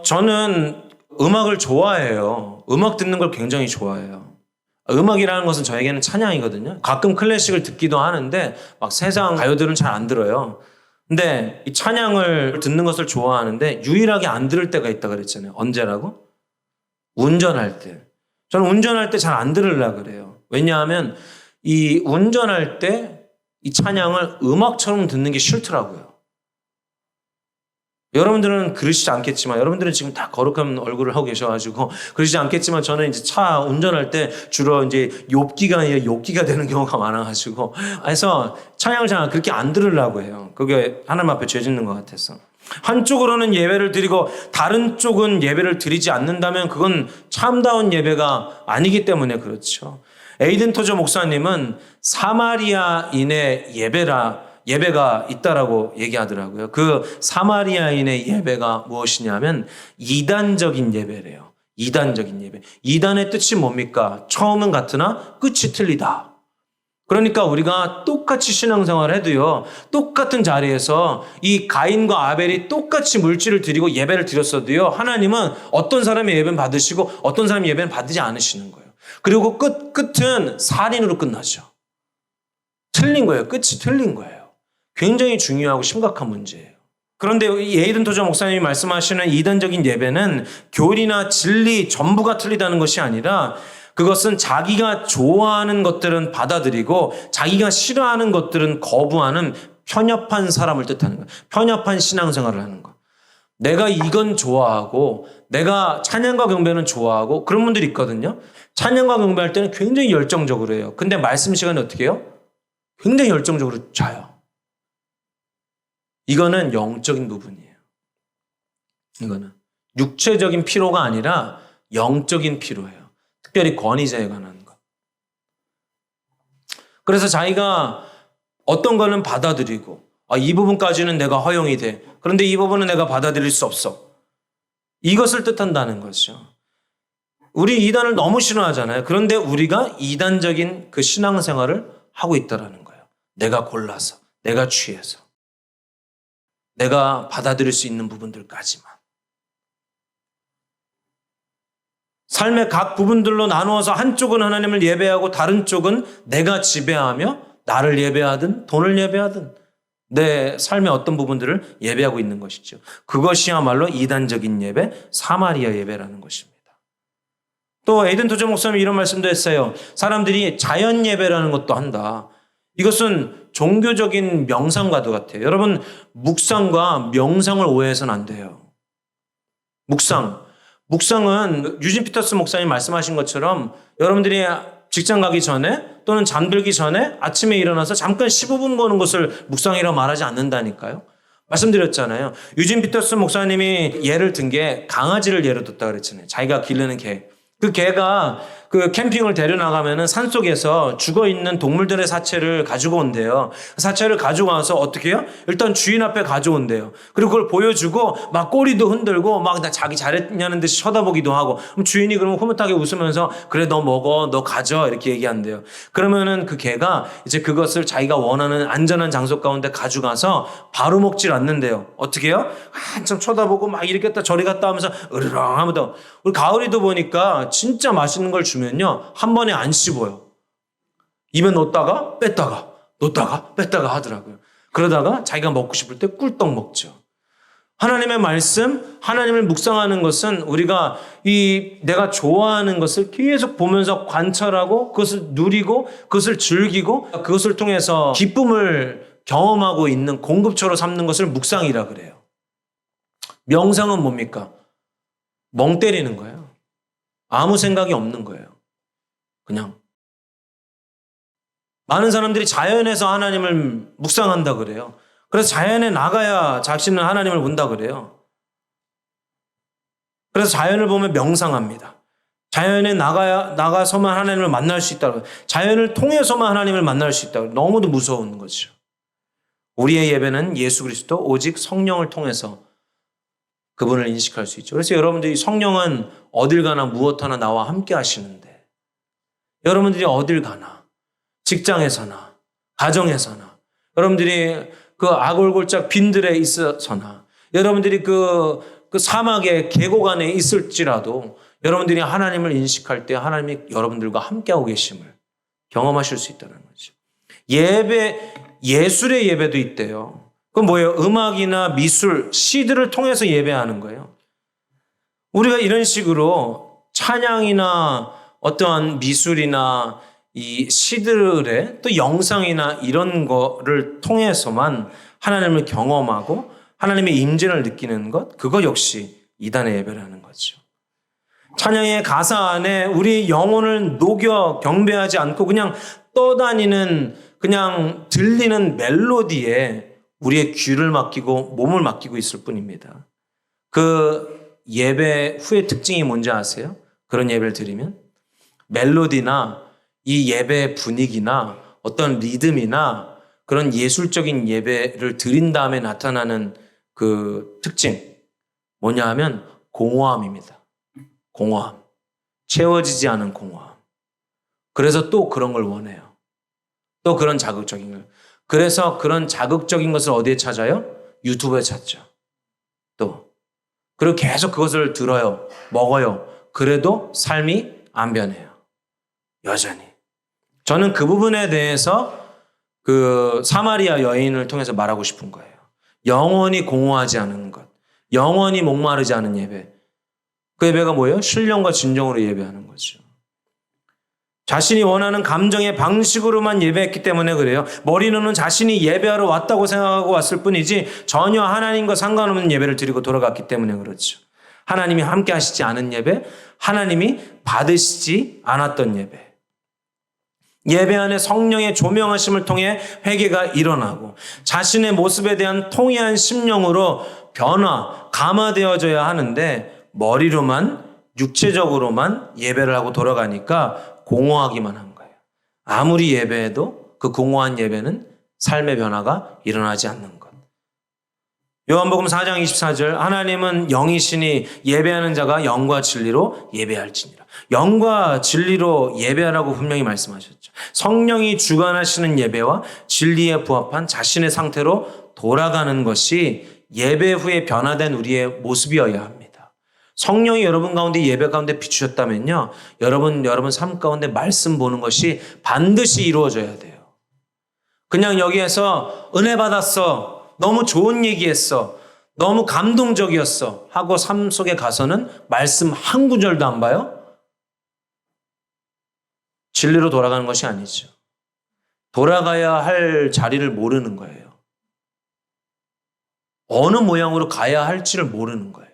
S5: 저는 음악을 좋아해요. 음악 듣는 걸 굉장히 좋아해요. 음악이라는 것은 저에게는 찬양이거든요. 가끔 클래식을 듣기도 하는데 막 세상 가요들은 잘 안 들어요. 근데 이 찬양을 듣는 것을 좋아하는데 유일하게 안 들을 때가 있다 그랬잖아요. 언제라고? 운전할 때. 저는 운전할 때 잘 안 들으려고 그래요. 왜냐하면 이 운전할 때 이 찬양을 음악처럼 듣는 게 싫더라고요. 여러분들은 그러시지 않겠지만, 여러분들은 지금 다 거룩한 얼굴을 하고 계셔가지고 그러시지 않겠지만, 저는 이제 차 운전할 때 주로 이제 욥기가 되는 경우가 많아가지고, 그래서 찬양을 잘 그렇게 안 들으려고 해요. 그게 하나님 앞에 죄 짓는 것 같아서. 한쪽으로는 예배를 드리고 다른 쪽은 예배를 드리지 않는다면 그건 참다운 예배가 아니기 때문에 그렇죠. 에이든 토저 목사님은 사마리아인의 예배가 있다라고 얘기하더라고요. 그 사마리아인의 예배가 무엇이냐면 이단적인 예배래요. 이단적인 예배. 이단의 뜻이 뭡니까? 처음은 같으나 끝이 틀리다. 그러니까 우리가 똑같이 신앙생활을 해도요, 똑같은 자리에서 이 가인과 아벨이 똑같이 물질을 드리고 예배를 드렸어도요, 하나님은 어떤 사람의 예배는 받으시고 어떤 사람의 예배는 받지 않으시는 거예요. 그리고 끝은 살인으로 끝나죠. 틀린 거예요. 끝이 틀린 거예요. 굉장히 중요하고 심각한 문제예요. 그런데 이 에이든 토저 목사님이 말씀하시는 이단적인 예배는 교리나 진리 전부가 틀리다는 것이 아니라 그것은 자기가 좋아하는 것들은 받아들이고 자기가 싫어하는 것들은 거부하는 편협한 사람을 뜻하는 거예요. 편협한 신앙생활을 하는 거. 내가 이건 좋아하고 내가 찬양과 경배는 좋아하고 그런 분들이 있거든요. 찬양과 경배할 때는 굉장히 열정적으로 해요. 근데 말씀 시간에 어떻게 해요? 굉장히 열정적으로 자요. 이거는 영적인 부분이에요. 이거는 육체적인 피로가 아니라 영적인 피로예요. 특별히 권위자에 관한 것. 그래서 자기가 어떤 거는 받아들이고 이 부분까지는 내가 허용이 돼. 그런데 이 부분은 내가 받아들일 수 없어. 이것을 뜻한다는 거죠. 우리 이단을 너무 싫어하잖아요. 그런데 우리가 이단적인 그 신앙생활을 하고 있다는 거예요. 내가 골라서, 내가 취해서, 내가 받아들일 수 있는 부분들까지만. 삶의 각 부분들로 나누어서 한쪽은 하나님을 예배하고 다른 쪽은 내가 지배하며 나를 예배하든 돈을 예배하든 내 삶의 어떤 부분들을 예배하고 있는 것이죠. 그것이야말로 이단적인 예배, 사마리아 예배라는 것입니다. 또 에이든 토저 목사님이 이런 말씀도 했어요. 사람들이 자연 예배라는 것도 한다. 이것은 종교적인 명상과도 같아요. 여러분, 묵상과 명상을 오해해서는 안 돼요. 묵상은 유진 피터스 목사님 말씀하신 것처럼 여러분들이 직장 가기 전에 또는 잠들기 전에 아침에 일어나서 잠깐 15분 보는 것을 묵상이라고 말하지 않는다니까요. 말씀드렸잖아요. 유진 피터스 목사님이 예를 든 게 강아지를 예로 뒀다 그랬잖아요. 자기가 기르는 개. 그 개가 그 캠핑을 데려나가면은 산속에서 죽어있는 동물들의 사체를 가지고 온대요. 사체를 가지고 와서 어떻게 해요? 일단 주인 앞에 가져온대요. 그리고 그걸 보여주고 막 꼬리도 흔들고 막 자기 잘했냐는 듯이 쳐다보기도 하고. 그럼 주인이 그러면 흐뭇하게 웃으면서 그래 너 먹어 너 가져 이렇게 얘기한대요. 그러면은 그 개가 이제 그것을 자기가 원하는 안전한 장소 가운데 가져가서 바로 먹질 않는데요. 어떻게 해요? 한참 쳐다보고 막 이렇게 갔다 저리 갔다 하면서 으르렁 하면서 우리 가을이도 보니까 진짜 맛있는 걸 주면요 한 번에 안 씹어요. 입에 넣었다가 뺐다가 넣었다가 뺐다가 하더라고요. 그러다가 자기가 먹고 싶을 때 꿀떡 먹죠. 하나님의 말씀, 하나님을 묵상하는 것은 우리가 내가 좋아하는 것을 계속 보면서 관찰하고 그것을 누리고 그것을 즐기고 그것을 통해서 기쁨을 경험하고 있는 공급처로 삼는 것을 묵상이라 그래요. 명상은 뭡니까? 멍 때리는 거예요. 아무 생각이 없는 거예요. 그냥. 많은 사람들이 자연에서 하나님을 묵상한다 그래요. 그래서 자연에 나가야 자신은 하나님을 본다 그래요. 그래서 자연을 보면 명상합니다. 자연에 나가서만 하나님을 만날 수 있다고. 자연을 통해서만 하나님을 만날 수 있다고. 너무도 무서운 거죠. 우리의 예배는 예수 그리스도 오직 성령을 통해서 그분을 인식할 수 있죠. 그래서 여러분들이 성령은 어딜 가나 무엇 하나 나와 함께 하시는데 여러분들이 어딜 가나 직장에서나 가정에서나 여러분들이 그 아골골짝 빈들에 있어서나 여러분들이 그 사막의 계곡 안에 있을지라도 여러분들이 하나님을 인식할 때 하나님이 여러분들과 함께하고 계심을 경험하실 수 있다는 거죠. 예술의 예배도 있대요. 그건 뭐예요? 음악이나 미술, 시들을 통해서 예배하는 거예요. 우리가 이런 식으로 찬양이나 어떠한 미술이나 이 시들의 또 영상이나 이런 거를 통해서만 하나님을 경험하고 하나님의 임재를 느끼는 것, 그거 역시 이단의 예배라는 거죠. 찬양의 가사 안에 우리 영혼을 녹여 경배하지 않고 그냥 떠다니는 그냥 들리는 멜로디에 우리의 귀를 맡기고 몸을 맡기고 있을 뿐입니다. 그 예배 후의 특징이 뭔지 아세요? 그런 예배를 드리면 멜로디나 이 예배의 분위기나 어떤 리듬이나 그런 예술적인 예배를 드린 다음에 나타나는 그 특징 뭐냐 하면 공허함입니다. 공허함. 채워지지 않은 공허함. 그래서 또 그런 걸 원해요. 또 그런 자극적인 걸. 그래서 그런 자극적인 것을 어디에 찾아요? 유튜브에 찾죠. 또. 그리고 계속 그것을 들어요. 먹어요. 그래도 삶이 안 변해요. 여전히. 저는 그 부분에 대해서 그 사마리아 여인을 통해서 말하고 싶은 거예요. 영원히 공허하지 않은 것. 영원히 목마르지 않은 예배. 그 예배가 뭐예요? 신령과 진정으로 예배하는 거죠. 자신이 원하는 감정의 방식으로만 예배했기 때문에 그래요. 머리로는 자신이 예배하러 왔다고 생각하고 왔을 뿐이지 전혀 하나님과 상관없는 예배를 드리고 돌아갔기 때문에 그렇죠. 하나님이 함께 하시지 않은 예배, 하나님이 받으시지 않았던 예배. 예배 안에 성령의 조명하심을 통해 회개가 일어나고 자신의 모습에 대한 통회한 심령으로 감화되어져야 하는데 머리로만 육체적으로만 예배를 하고 돌아가니까 공허하기만 한 거예요. 아무리 예배해도 그 공허한 예배는 삶의 변화가 일어나지 않는 것. 요한복음 4장 24절 하나님은 영이시니 예배하는 자가 영과 진리로 예배할지니라. 영과 진리로 예배하라고 분명히 말씀하셨죠. 성령이 주관하시는 예배와 진리에 부합한 자신의 상태로 돌아가는 것이 예배 후에 변화된 우리의 모습이어야 합니다. 성령이 여러분 가운데 예배 가운데 비추셨다면요. 여러분 삶 가운데 말씀 보는 것이 반드시 이루어져야 돼요. 그냥 여기에서 은혜 받았어. 너무 좋은 얘기했어. 너무 감동적이었어. 하고 삶 속에 가서는 말씀 한 구절도 안 봐요? 진리로 돌아가는 것이 아니죠. 돌아가야 할 자리를 모르는 거예요. 어느 모양으로 가야 할지를 모르는 거예요.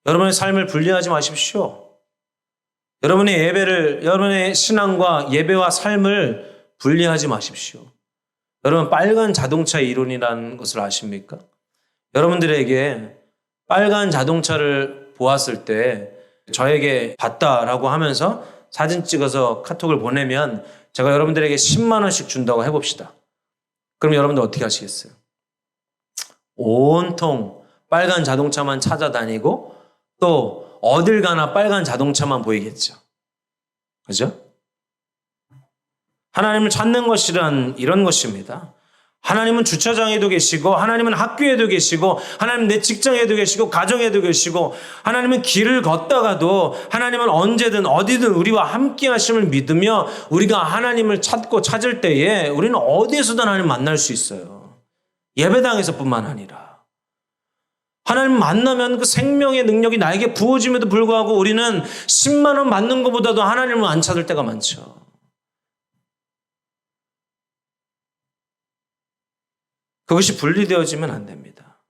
S5: 여러분의 삶을 분리하지 마십시오. 여러분의 신앙과 예배와 삶을 분리하지 마십시오. 여러분 빨간 자동차 이론이라는 것을 아십니까? 여러분들에게 빨간 자동차를 보았을 때 저에게 봤다라고 하면서 사진 찍어서 카톡을 보내면 제가 여러분들에게 10만 원씩 준다고 해봅시다. 그럼 여러분들 어떻게 하시겠어요? 온통 빨간 자동차만 찾아다니고 또 어딜 가나 빨간 자동차만 보이겠죠. 그죠? 하나님을 찾는 것이란 이런 것입니다. 하나님은 주차장에도 계시고 하나님은 학교에도 계시고 하나님은 내 직장에도 계시고 가정에도 계시고 하나님은 길을 걷다가도 하나님은 언제든 어디든 우리와 함께 하심을 믿으며 우리가 하나님을 찾고 찾을 때에 우리는 어디에서든 하나님 만날 수 있어요. 예배당에서뿐만 아니라 하나님 만나면 그 생명의 능력이 나에게 부어짐에도 불구하고 우리는 10만 원 받는 것보다도 하나님을 안 찾을 때가 많죠. 그것이 분리되어지면 안 됩니다.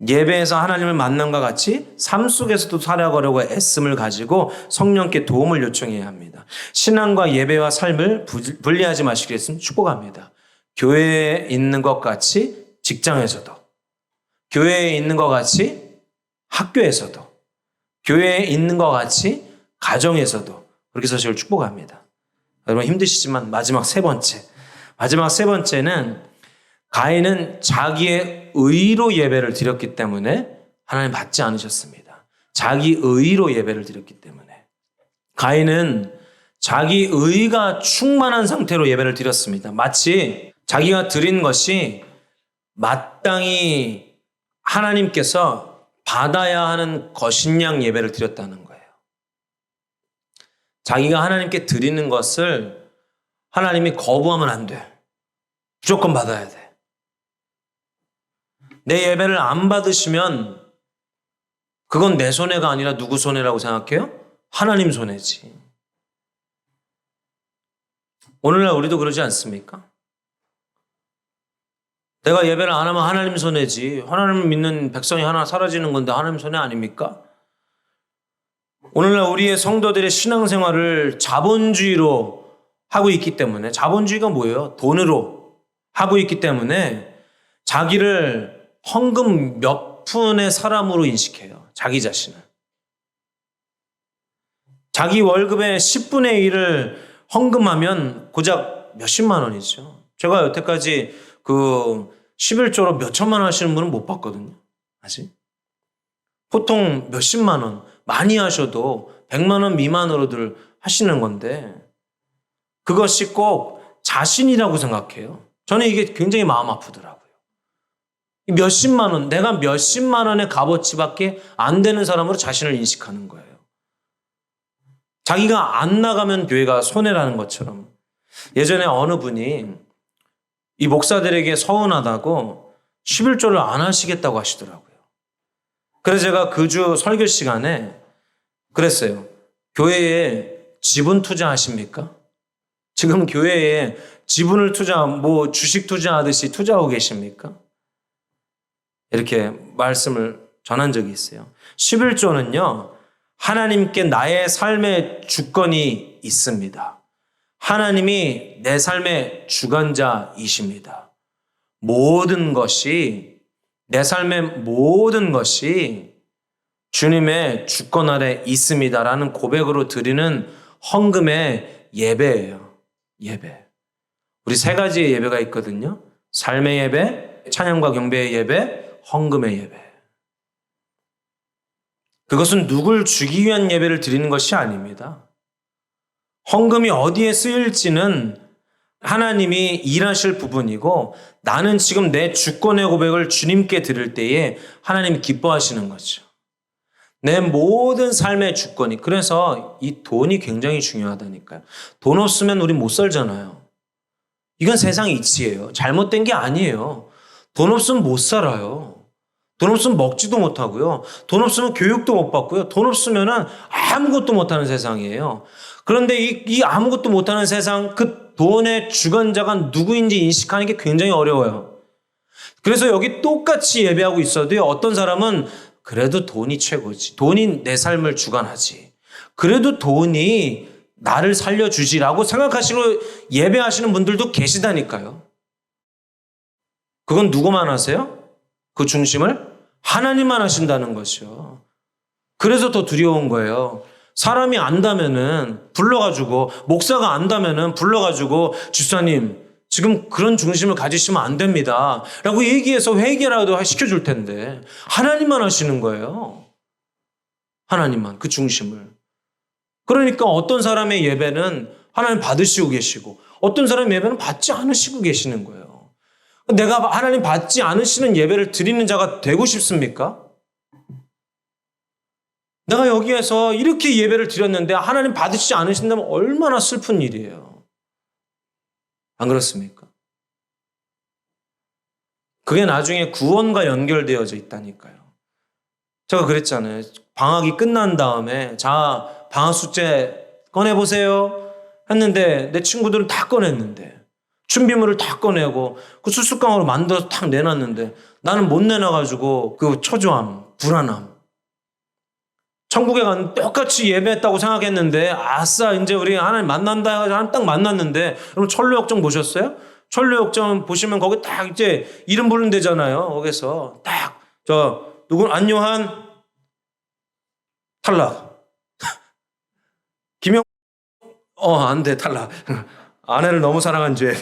S5: 예배에서 하나님을 만남과 같이 삶 속에서도 살아가려고 애씀을 가지고 성령께 도움을 요청해야 합니다. 신앙과 예배와 삶을 분리하지 마시기를 축복합니다. 교회에 있는 것 같이 직장에서도, 교회에 있는 것 같이 학교에서도, 교회에 있는 것 같이 가정에서도 그렇게 사실 축복합니다. 여러분 힘드시지만 마지막 세 번째는 가인은 자기의 의로 예배를 드렸기 때문에 하나님 받지 않으셨습니다. 자기 의로 예배를 드렸기 때문에. 가인은 자기 의가 충만한 상태로 예배를 드렸습니다. 마치 자기가 드린 것이 마땅히 하나님께서 받아야 하는 거신양 예배를 드렸다는 거예요. 자기가 하나님께 드리는 것을 하나님이 거부하면 안 돼. 무조건 받아야 돼. 내 예배를 안 받으시면 그건 내 손해가 아니라 누구 손해라고 생각해요? 하나님 손해지. 오늘날 우리도 그러지 않습니까? 내가 예배를 안 하면 하나님 손해지. 하나님을 믿는 백성이 하나 사라지는 건데 하나님 손해 아닙니까? 오늘날 우리의 성도들의 신앙생활을 자본주의로 하고 있기 때문에, 자본주의가 뭐예요? 돈으로 하고 있기 때문에 자기를 헌금 몇 푼의 사람으로 인식해요. 자기 자신을. 자기 월급의 10분의 1을 헌금하면 고작 몇십만 원이죠. 제가 여태까지 그 11조로 몇천만 원 하시는 분은 못 봤거든요. 아직. 보통 몇십만 원, 많이 하셔도 100만 원 미만으로들 하시는 건데 그것이 꼭 자신이라고 생각해요. 저는 이게 굉장히 마음 아프더라고요. 몇십만 원, 내가 몇십만 원의 값어치밖에 안 되는 사람으로 자신을 인식하는 거예요. 자기가 안 나가면 교회가 손해라는 것처럼. 예전에 어느 분이 이 목사들에게 서운하다고 11조를 안 하시겠다고 하시더라고요. 그래서 제가 그 주 설교 시간에 그랬어요. 교회에 지분 투자하십니까? 지금 교회에 지분을 주식 투자하듯이 투자하고 계십니까? 이렇게 말씀을 전한 적이 있어요. 11조는요, 하나님께 나의 삶의 주권이 있습니다. 하나님이 내 삶의 주관자이십니다. 모든 것이, 내 삶의 모든 것이 주님의 주권 아래 있습니다라는 고백으로 드리는 헌금의 예배예요. 예배. 우리 세 가지의 예배가 있거든요. 삶의 예배, 찬양과 경배의 예배, 헌금의 예배. 그것은 누굴 주기 위한 예배를 드리는 것이 아닙니다. 헌금이 어디에 쓰일지는 하나님이 일하실 부분이고 나는 지금 내 주권의 고백을 주님께 드릴 때에 하나님이 기뻐하시는 거죠. 내 모든 삶의 주권이. 그래서 이 돈이 굉장히 중요하다니까요. 돈 없으면 우리 못 살잖아요. 이건 세상의 이치예요. 잘못된 게 아니에요. 돈 없으면 못 살아요. 돈 없으면 먹지도 못하고요. 돈 없으면 교육도 못 받고요. 돈 없으면 아무것도 못하는 세상이에요. 그런데 이 아무것도 못하는 세상, 그 돈의 주관자가 누구인지 인식하는 게 굉장히 어려워요. 그래서 여기 똑같이 예배하고 있어도요. 어떤 사람은 그래도 돈이 최고지. 돈이 내 삶을 주관하지. 그래도 돈이 나를 살려주지라고 생각하시고 예배하시는 분들도 계시다니까요. 그건 누구만 하세요? 그 중심을? 하나님만 하신다는 것이요. 그래서 더 두려운 거예요. 사람이 안다면은 불러가지고, 목사가 안다면은 불러가지고, 집사님, 지금 그런 중심을 가지시면 안 됩니다. 라고 얘기해서 회개라도 시켜줄 텐데, 하나님만 하시는 거예요. 하나님만, 그 중심을. 그러니까 어떤 사람의 예배는 하나님 받으시고 계시고, 어떤 사람의 예배는 받지 않으시고 계시는 거예요. 내가 하나님 받지 않으시는 예배를 드리는 자가 되고 싶습니까? 내가 여기에서 이렇게 예배를 드렸는데 하나님 받으시지 않으신다면 얼마나 슬픈 일이에요. 안 그렇습니까? 그게 나중에 구원과 연결되어져 있다니까요. 제가 그랬잖아요. 방학이 끝난 다음에 자, 방학 숙제 꺼내보세요 했는데 내 친구들은 다 꺼냈는데 준비물을 다 꺼내고 그 수수깡으로 만들어서 탁 내놨는데 나는 못 내놔가지고 그 초조함, 불안함. 천국에 가는 똑같이 예배했다고 생각했는데 아싸 이제 우리 하나님 만난다 해가지고 딱 만났는데 여러분 철로역정 보셨어요? 철로역정 보시면 거기 딱 이제 이름 부르는 데잖아요. 거기서 딱 저 누구 안요한 탈락. 김영 안 돼 탈락. 아내를 너무 사랑한 죄.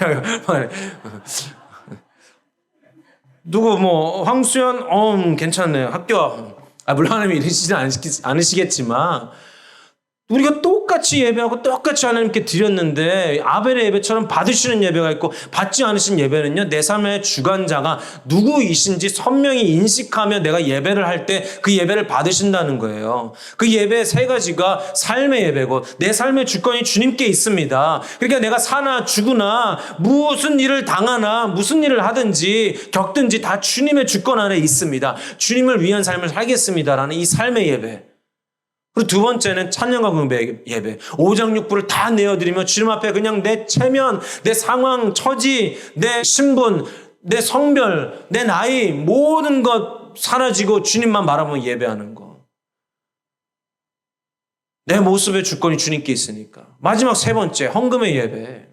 S5: 누구 뭐 황수연 괜찮네요. 합격. 물론 하나님이 이러시지 않으시겠지만 우리가 똑같이 예배하고 똑같이 하나님께 드렸는데 아벨의 예배처럼 받으시는 예배가 있고 받지 않으신 예배는요. 내 삶의 주관자가 누구이신지 선명히 인식하며 내가 예배를 할 때 그 예배를 받으신다는 거예요. 그 예배 세 가지가 삶의 예배고 내 삶의 주권이 주님께 있습니다. 그러니까 내가 사나 죽으나 무슨 일을 당하나 무슨 일을 하든지 겪든지 다 주님의 주권 안에 있습니다. 주님을 위한 삶을 살겠습니다라는 이 삶의 예배. 그리고 두 번째는 찬양과 경배 예배. 오장육부를 다 내어드리며 주님 앞에 그냥 내 체면, 내 상황, 처지, 내 신분, 내 성별, 내 나이 모든 것 사라지고 주님만 바라보며 예배하는 거. 내 모습의 주권이 주님께 있으니까. 마지막 세 번째 헌금의 예배.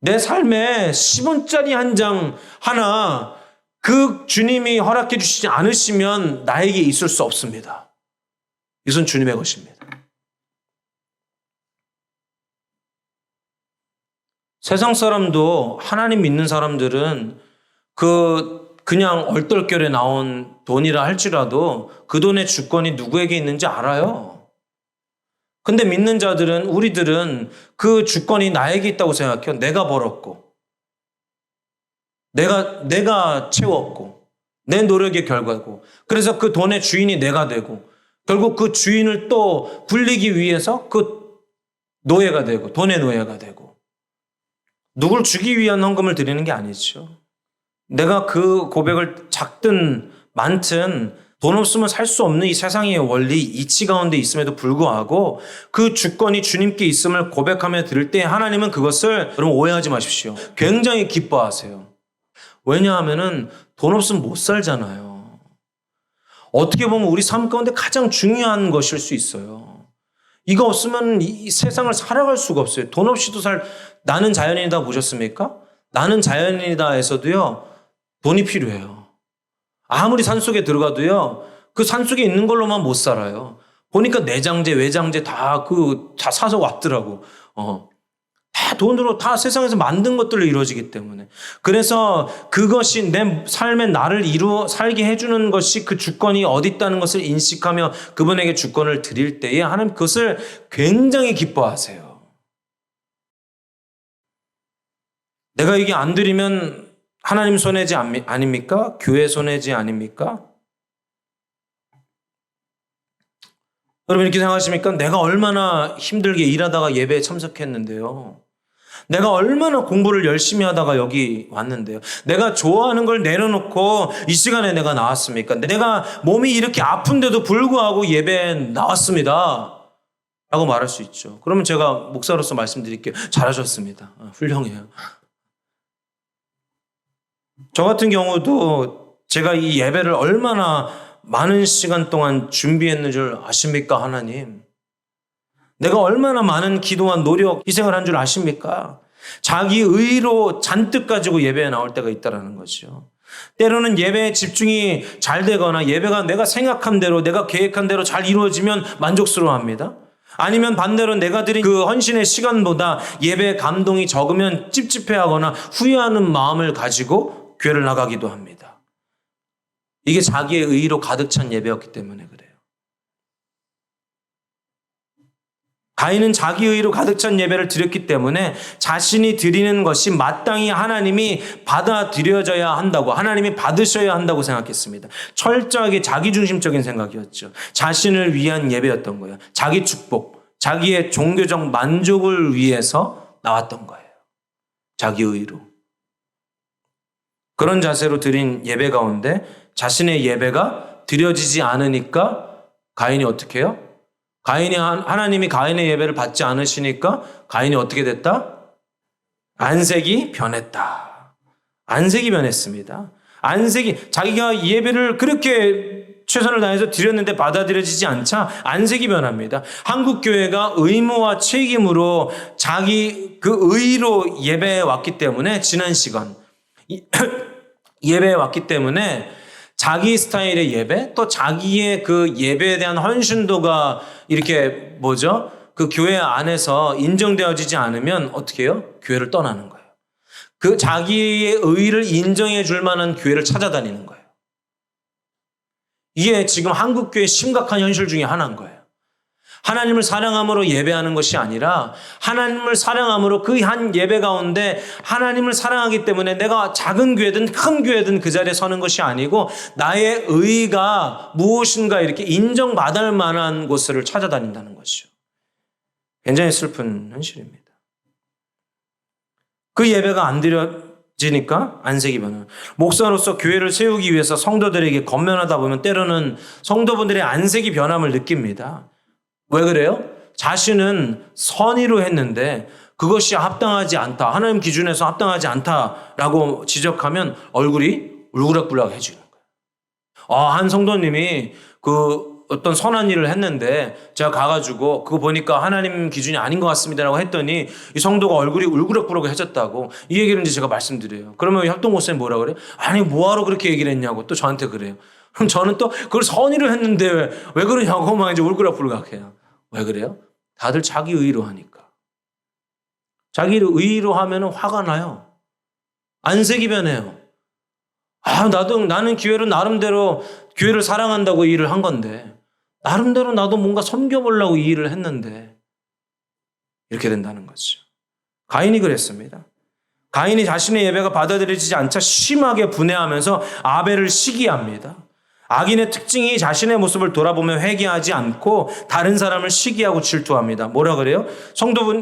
S5: 내 삶에 10원짜리 한 장 하나 그 주님이 허락해 주시지 않으시면 나에게 있을 수 없습니다. 이것은 주님의 것입니다. 세상 사람도 하나님 믿는 사람들은 그냥 얼떨결에 나온 돈이라 할지라도 그 돈의 주권이 누구에게 있는지 알아요. 근데 믿는 자들은 우리들은 그 주권이 나에게 있다고 생각해요. 내가 벌었고 내가 채웠고 내 노력의 결과고 그래서 그 돈의 주인이 내가 되고 결국 그 주인을 또 불리기 위해서 그 노예가 되고 돈의 노예가 되고 누굴 주기 위한 헌금을 드리는 게 아니죠. 내가 그 고백을 작든 많든 돈 없으면 살 수 없는 이 세상의 원리 이치 가운데 있음에도 불구하고 그 주권이 주님께 있음을 고백하며 드릴 때 하나님은 그것을 여러분 오해하지 마십시오. 굉장히 기뻐하세요. 왜냐하면은 돈 없으면 못 살잖아요. 어떻게 보면 우리 삶 가운데 가장 중요한 것일 수 있어요. 이거 없으면 이 세상을 살아갈 수가 없어요. 돈 없이도 나는 자연인이다 보셨습니까? 나는 자연인이다에서도요, 돈이 필요해요. 아무리 산속에 들어가도요, 그 산속에 있는 걸로만 못 살아요. 보니까 내장재, 외장재 다 사서 왔더라고. 다 돈으로 다 세상에서 만든 것들로 이루어지기 때문에. 그래서 그것이 내 삶의 나를 살게 해주는 것이 그 주권이 어디 있다는 것을 인식하며 그분에게 주권을 드릴 때에 하나님 그것을 굉장히 기뻐하세요. 내가 이게 안 드리면 하나님 손해지 아닙니까? 교회 손해지 아닙니까? 여러분 이렇게 생각하십니까? 내가 얼마나 힘들게 일하다가 예배에 참석했는데요. 내가 얼마나 공부를 열심히 하다가 여기 왔는데요. 내가 좋아하는 걸 내려놓고 이 시간에 내가 나왔습니까? 내가 몸이 이렇게 아픈데도 불구하고 예배에 나왔습니다. 라고 말할 수 있죠. 그러면 제가 목사로서 말씀드릴게요. 잘하셨습니다. 훌륭해요. 저 같은 경우도 제가 이 예배를 얼마나 많은 시간 동안 준비했는 줄 아십니까, 하나님? 내가 얼마나 많은 기도와 노력, 희생을 한 줄 아십니까? 자기 의로 잔뜩 가지고 예배에 나올 때가 있다는 거죠. 때로는 예배에 집중이 잘 되거나 예배가 내가 생각한 대로, 내가 계획한 대로 잘 이루어지면 만족스러워합니다. 아니면 반대로 내가 드린 그 헌신의 시간보다 예배의 감동이 적으면 찝찝해하거나 후회하는 마음을 가지고 교회를 나가기도 합니다. 이게 자기의 의로 가득 찬 예배였기 때문에 그래요. 가인은 자기 의로 가득 찬 예배를 드렸기 때문에 자신이 드리는 것이 마땅히 하나님이 받아들여져야 한다고, 하나님이 받으셔야 한다고 생각했습니다. 철저하게 자기중심적인 생각이었죠. 자신을 위한 예배였던 거예요. 자기 축복, 자기의 종교적 만족을 위해서 나왔던 거예요. 자기 의로. 그런 자세로 드린 예배 가운데 자신의 예배가 드려지지 않으니까 가인이 어떻게 해요? 하나님이 가인의 예배를 받지 않으시니까 가인이 어떻게 됐다? 안색이 변했다. 안색이 변했습니다. 자기가 예배를 그렇게 최선을 다해서 드렸는데 받아들여지지 않자 안색이 변합니다. 한국교회가 의무와 책임으로 자기 그 의로 예배에 왔기 때문에 지난 시간 예배에 왔기 때문에 자기 스타일의 예배, 또 자기의 그 예배에 대한 헌신도가 이렇게 그 교회 안에서 인정되어지지 않으면 어떻게 해요? 교회를 떠나는 거예요. 그 자기의 의를 인정해 줄 만한 교회를 찾아다니는 거예요. 이게 지금 한국교회의 심각한 현실 중에 하나인 거예요. 하나님을 사랑함으로 예배하는 것이 아니라 하나님을 사랑함으로 그 한 예배 가운데 하나님을 사랑하기 때문에 내가 작은 교회든 큰 교회든 그 자리에 서는 것이 아니고 나의 의가 무엇인가 이렇게 인정받을 만한 곳을 찾아다닌다는 것이죠. 굉장히 슬픈 현실입니다. 그 예배가 안 드려지니까 안색이 변해요. 목사로서 교회를 세우기 위해서 성도들에게 권면하다 보면 때로는 성도분들의 안색이 변함을 느낍니다. 왜 그래요? 자신은 선의로 했는데 그것이 합당하지 않다. 하나님 기준에서 합당하지 않다라고 지적하면 얼굴이 울그락불락해지는 거예요. 한 성도님이 어떤 선한 일을 했는데 제가 가가지고 그거 보니까 하나님 기준이 아닌 것 같습니다라고 했더니 이 성도가 얼굴이 울그락불락해졌다고 이 얘기를 이제 제가 말씀드려요. 그러면 협동 목사님 뭐라 그래요? 아니 뭐하러 그렇게 얘기를 했냐고 또 저한테 그래요. 그럼 저는 또 그걸 선의를 했는데 왜 그러냐고 막 이제 울그락불락해요. 왜 그래요? 다들 자기 의로 하니까. 자기 의로 하면 화가 나요. 안색이 변해요. 나는 기회로 나름대로 교회를 사랑한다고 이 일을 한 건데 나름대로 나도 뭔가 섬겨보려고 이 일을 했는데 이렇게 된다는 거죠. 가인이 그랬습니다. 가인이 자신의 예배가 받아들여지지 않자 심하게 분해하면서 아벨을 시기합니다. 악인의 특징이 자신의 모습을 돌아보며 회개하지 않고 다른 사람을 시기하고 질투합니다. 뭐라 그래요?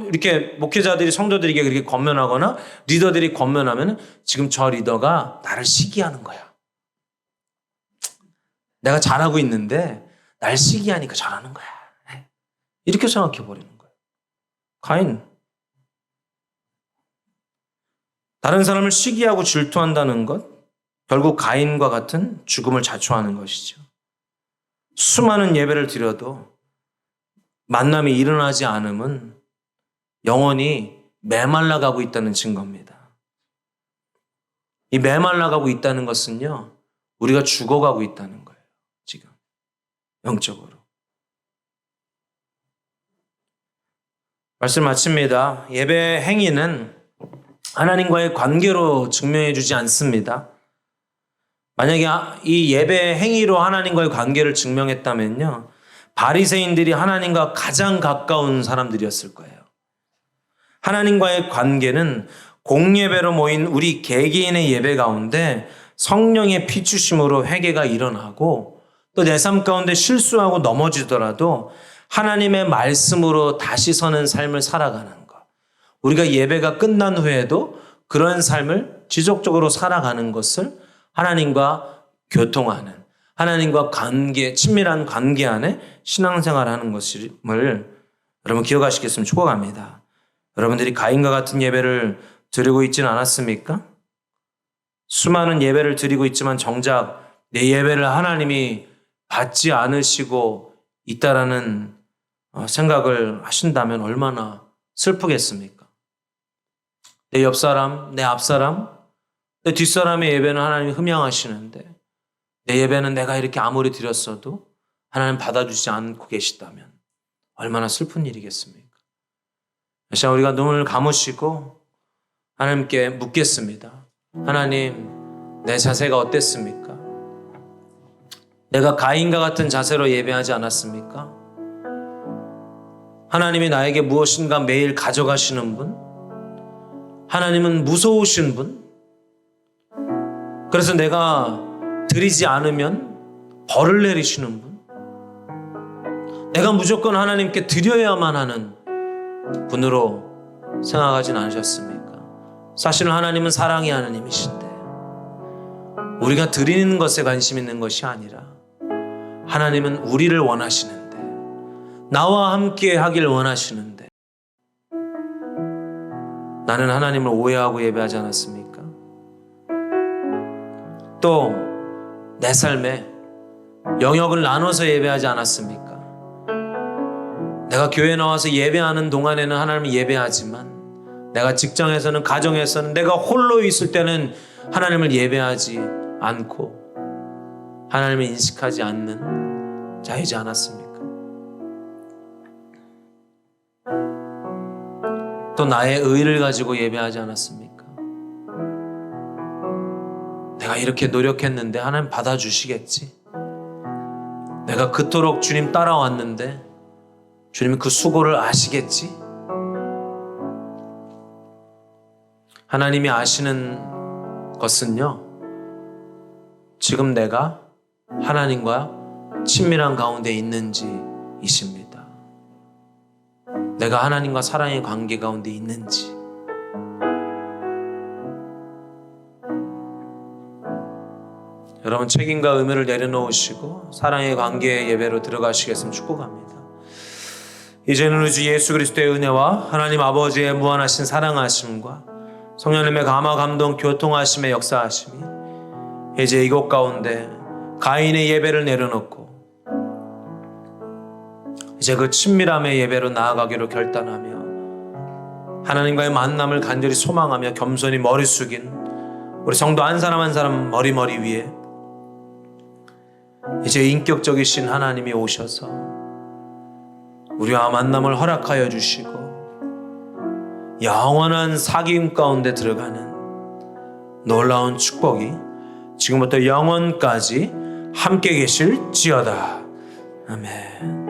S5: 이렇게 목회자들이 성도들에게 그렇게 권면하거나 리더들이 권면하면 지금 저 리더가 나를 시기하는 거야. 내가 잘하고 있는데 날 시기하니까 잘하는 거야. 이렇게 생각해 버리는 거예요. 가인. 다른 사람을 시기하고 질투한다는 것, 결국 가인과 같은 죽음을 자초하는 것이죠. 수많은 예배를 드려도 만남이 일어나지 않음은 영혼이 메말라가고 있다는 증거입니다. 이 메말라가고 있다는 것은요, 우리가 죽어가고 있다는 거예요. 지금 영적으로. 말씀 마칩니다. 예배 행위는 하나님과의 관계로 증명해 주지 않습니다. 만약에 이 예배 행위로 하나님과의 관계를 증명했다면요, 바리새인들이 하나님과 가장 가까운 사람들이었을 거예요. 하나님과의 관계는 공예배로 모인 우리 개개인의 예배 가운데 성령의 피주심으로 회개가 일어나고, 또 내 삶 가운데 실수하고 넘어지더라도 하나님의 말씀으로 다시 서는 삶을 살아가는 것. 우리가 예배가 끝난 후에도 그런 삶을 지속적으로 살아가는 것을 하나님과 교통하는, 하나님과 친밀한 관계 안에 신앙생활하는 것임을 여러분 기억하시겠으면 축복합니다. 여러분들이 가인과 같은 예배를 드리고 있지는 않았습니까? 수많은 예배를 드리고 있지만 정작 내 예배를 하나님이 받지 않으시고 있다라는 생각을 하신다면 얼마나 슬프겠습니까? 내 옆사람, 내 앞사람, 내 뒷사람의 예배는 하나님이 흠양하시는데 내 예배는 내가 이렇게 아무리 드렸어도 하나님 받아주지 않고 계시다면 얼마나 슬픈 일이겠습니까? 이 시간 우리가 눈을 감으시고 하나님께 묻겠습니다. 하나님, 내 자세가 어땠습니까? 내가 가인과 같은 자세로 예배하지 않았습니까? 하나님이 나에게 무엇인가 매일 가져가시는 분? 하나님은 무서우신 분? 그래서 내가 드리지 않으면 벌을 내리시는 분? 내가 무조건 하나님께 드려야만 하는 분으로 생각하진 않으셨습니까? 사실 하나님은 사랑의 하나님이신데 우리가 드리는 것에 관심 있는 것이 아니라 하나님은 우리를 원하시는데, 나와 함께 하길 원하시는데, 나는 하나님을 오해하고 예배하지 않았습니까? 또 내 삶에 영역을 나눠서 예배하지 않았습니까? 내가 교회 나와서 예배하는 동안에는 하나님을 예배하지만 내가 직장에서는, 가정에서는, 내가 홀로 있을 때는 하나님을 예배하지 않고 하나님을 인식하지 않는 자이지 않았습니까? 또 나의 의를 가지고 예배하지 않았습니까? 내가 이렇게 노력했는데 하나님 받아주시겠지? 내가 그토록 주님 따라왔는데 주님이 그 수고를 아시겠지? 하나님이 아시는 것은요, 지금 내가 하나님과 친밀한 가운데 있는지 이십니다. 내가 하나님과 사랑의 관계 가운데 있는지. 여러분 책임과 의무를 내려놓으시고 사랑의 관계의 예배로 들어가시겠으면 축복합니다. 이제는 우리 주 예수 그리스도의 은혜와 하나님 아버지의 무한하신 사랑하심과 성령님의 감화 감동 교통하심의 역사하심이 이제 이곳 가운데 가인의 예배를 내려놓고 이제 그 친밀함의 예배로 나아가기로 결단하며 하나님과의 만남을 간절히 소망하며 겸손히 머리 숙인 우리 성도 한 사람 한 사람 머리 위에 이제 인격적이신 하나님이 오셔서 우리와 만남을 허락하여 주시고 영원한 사귐 가운데 들어가는 놀라운 축복이 지금부터 영원까지 함께 계실지어다. 아멘.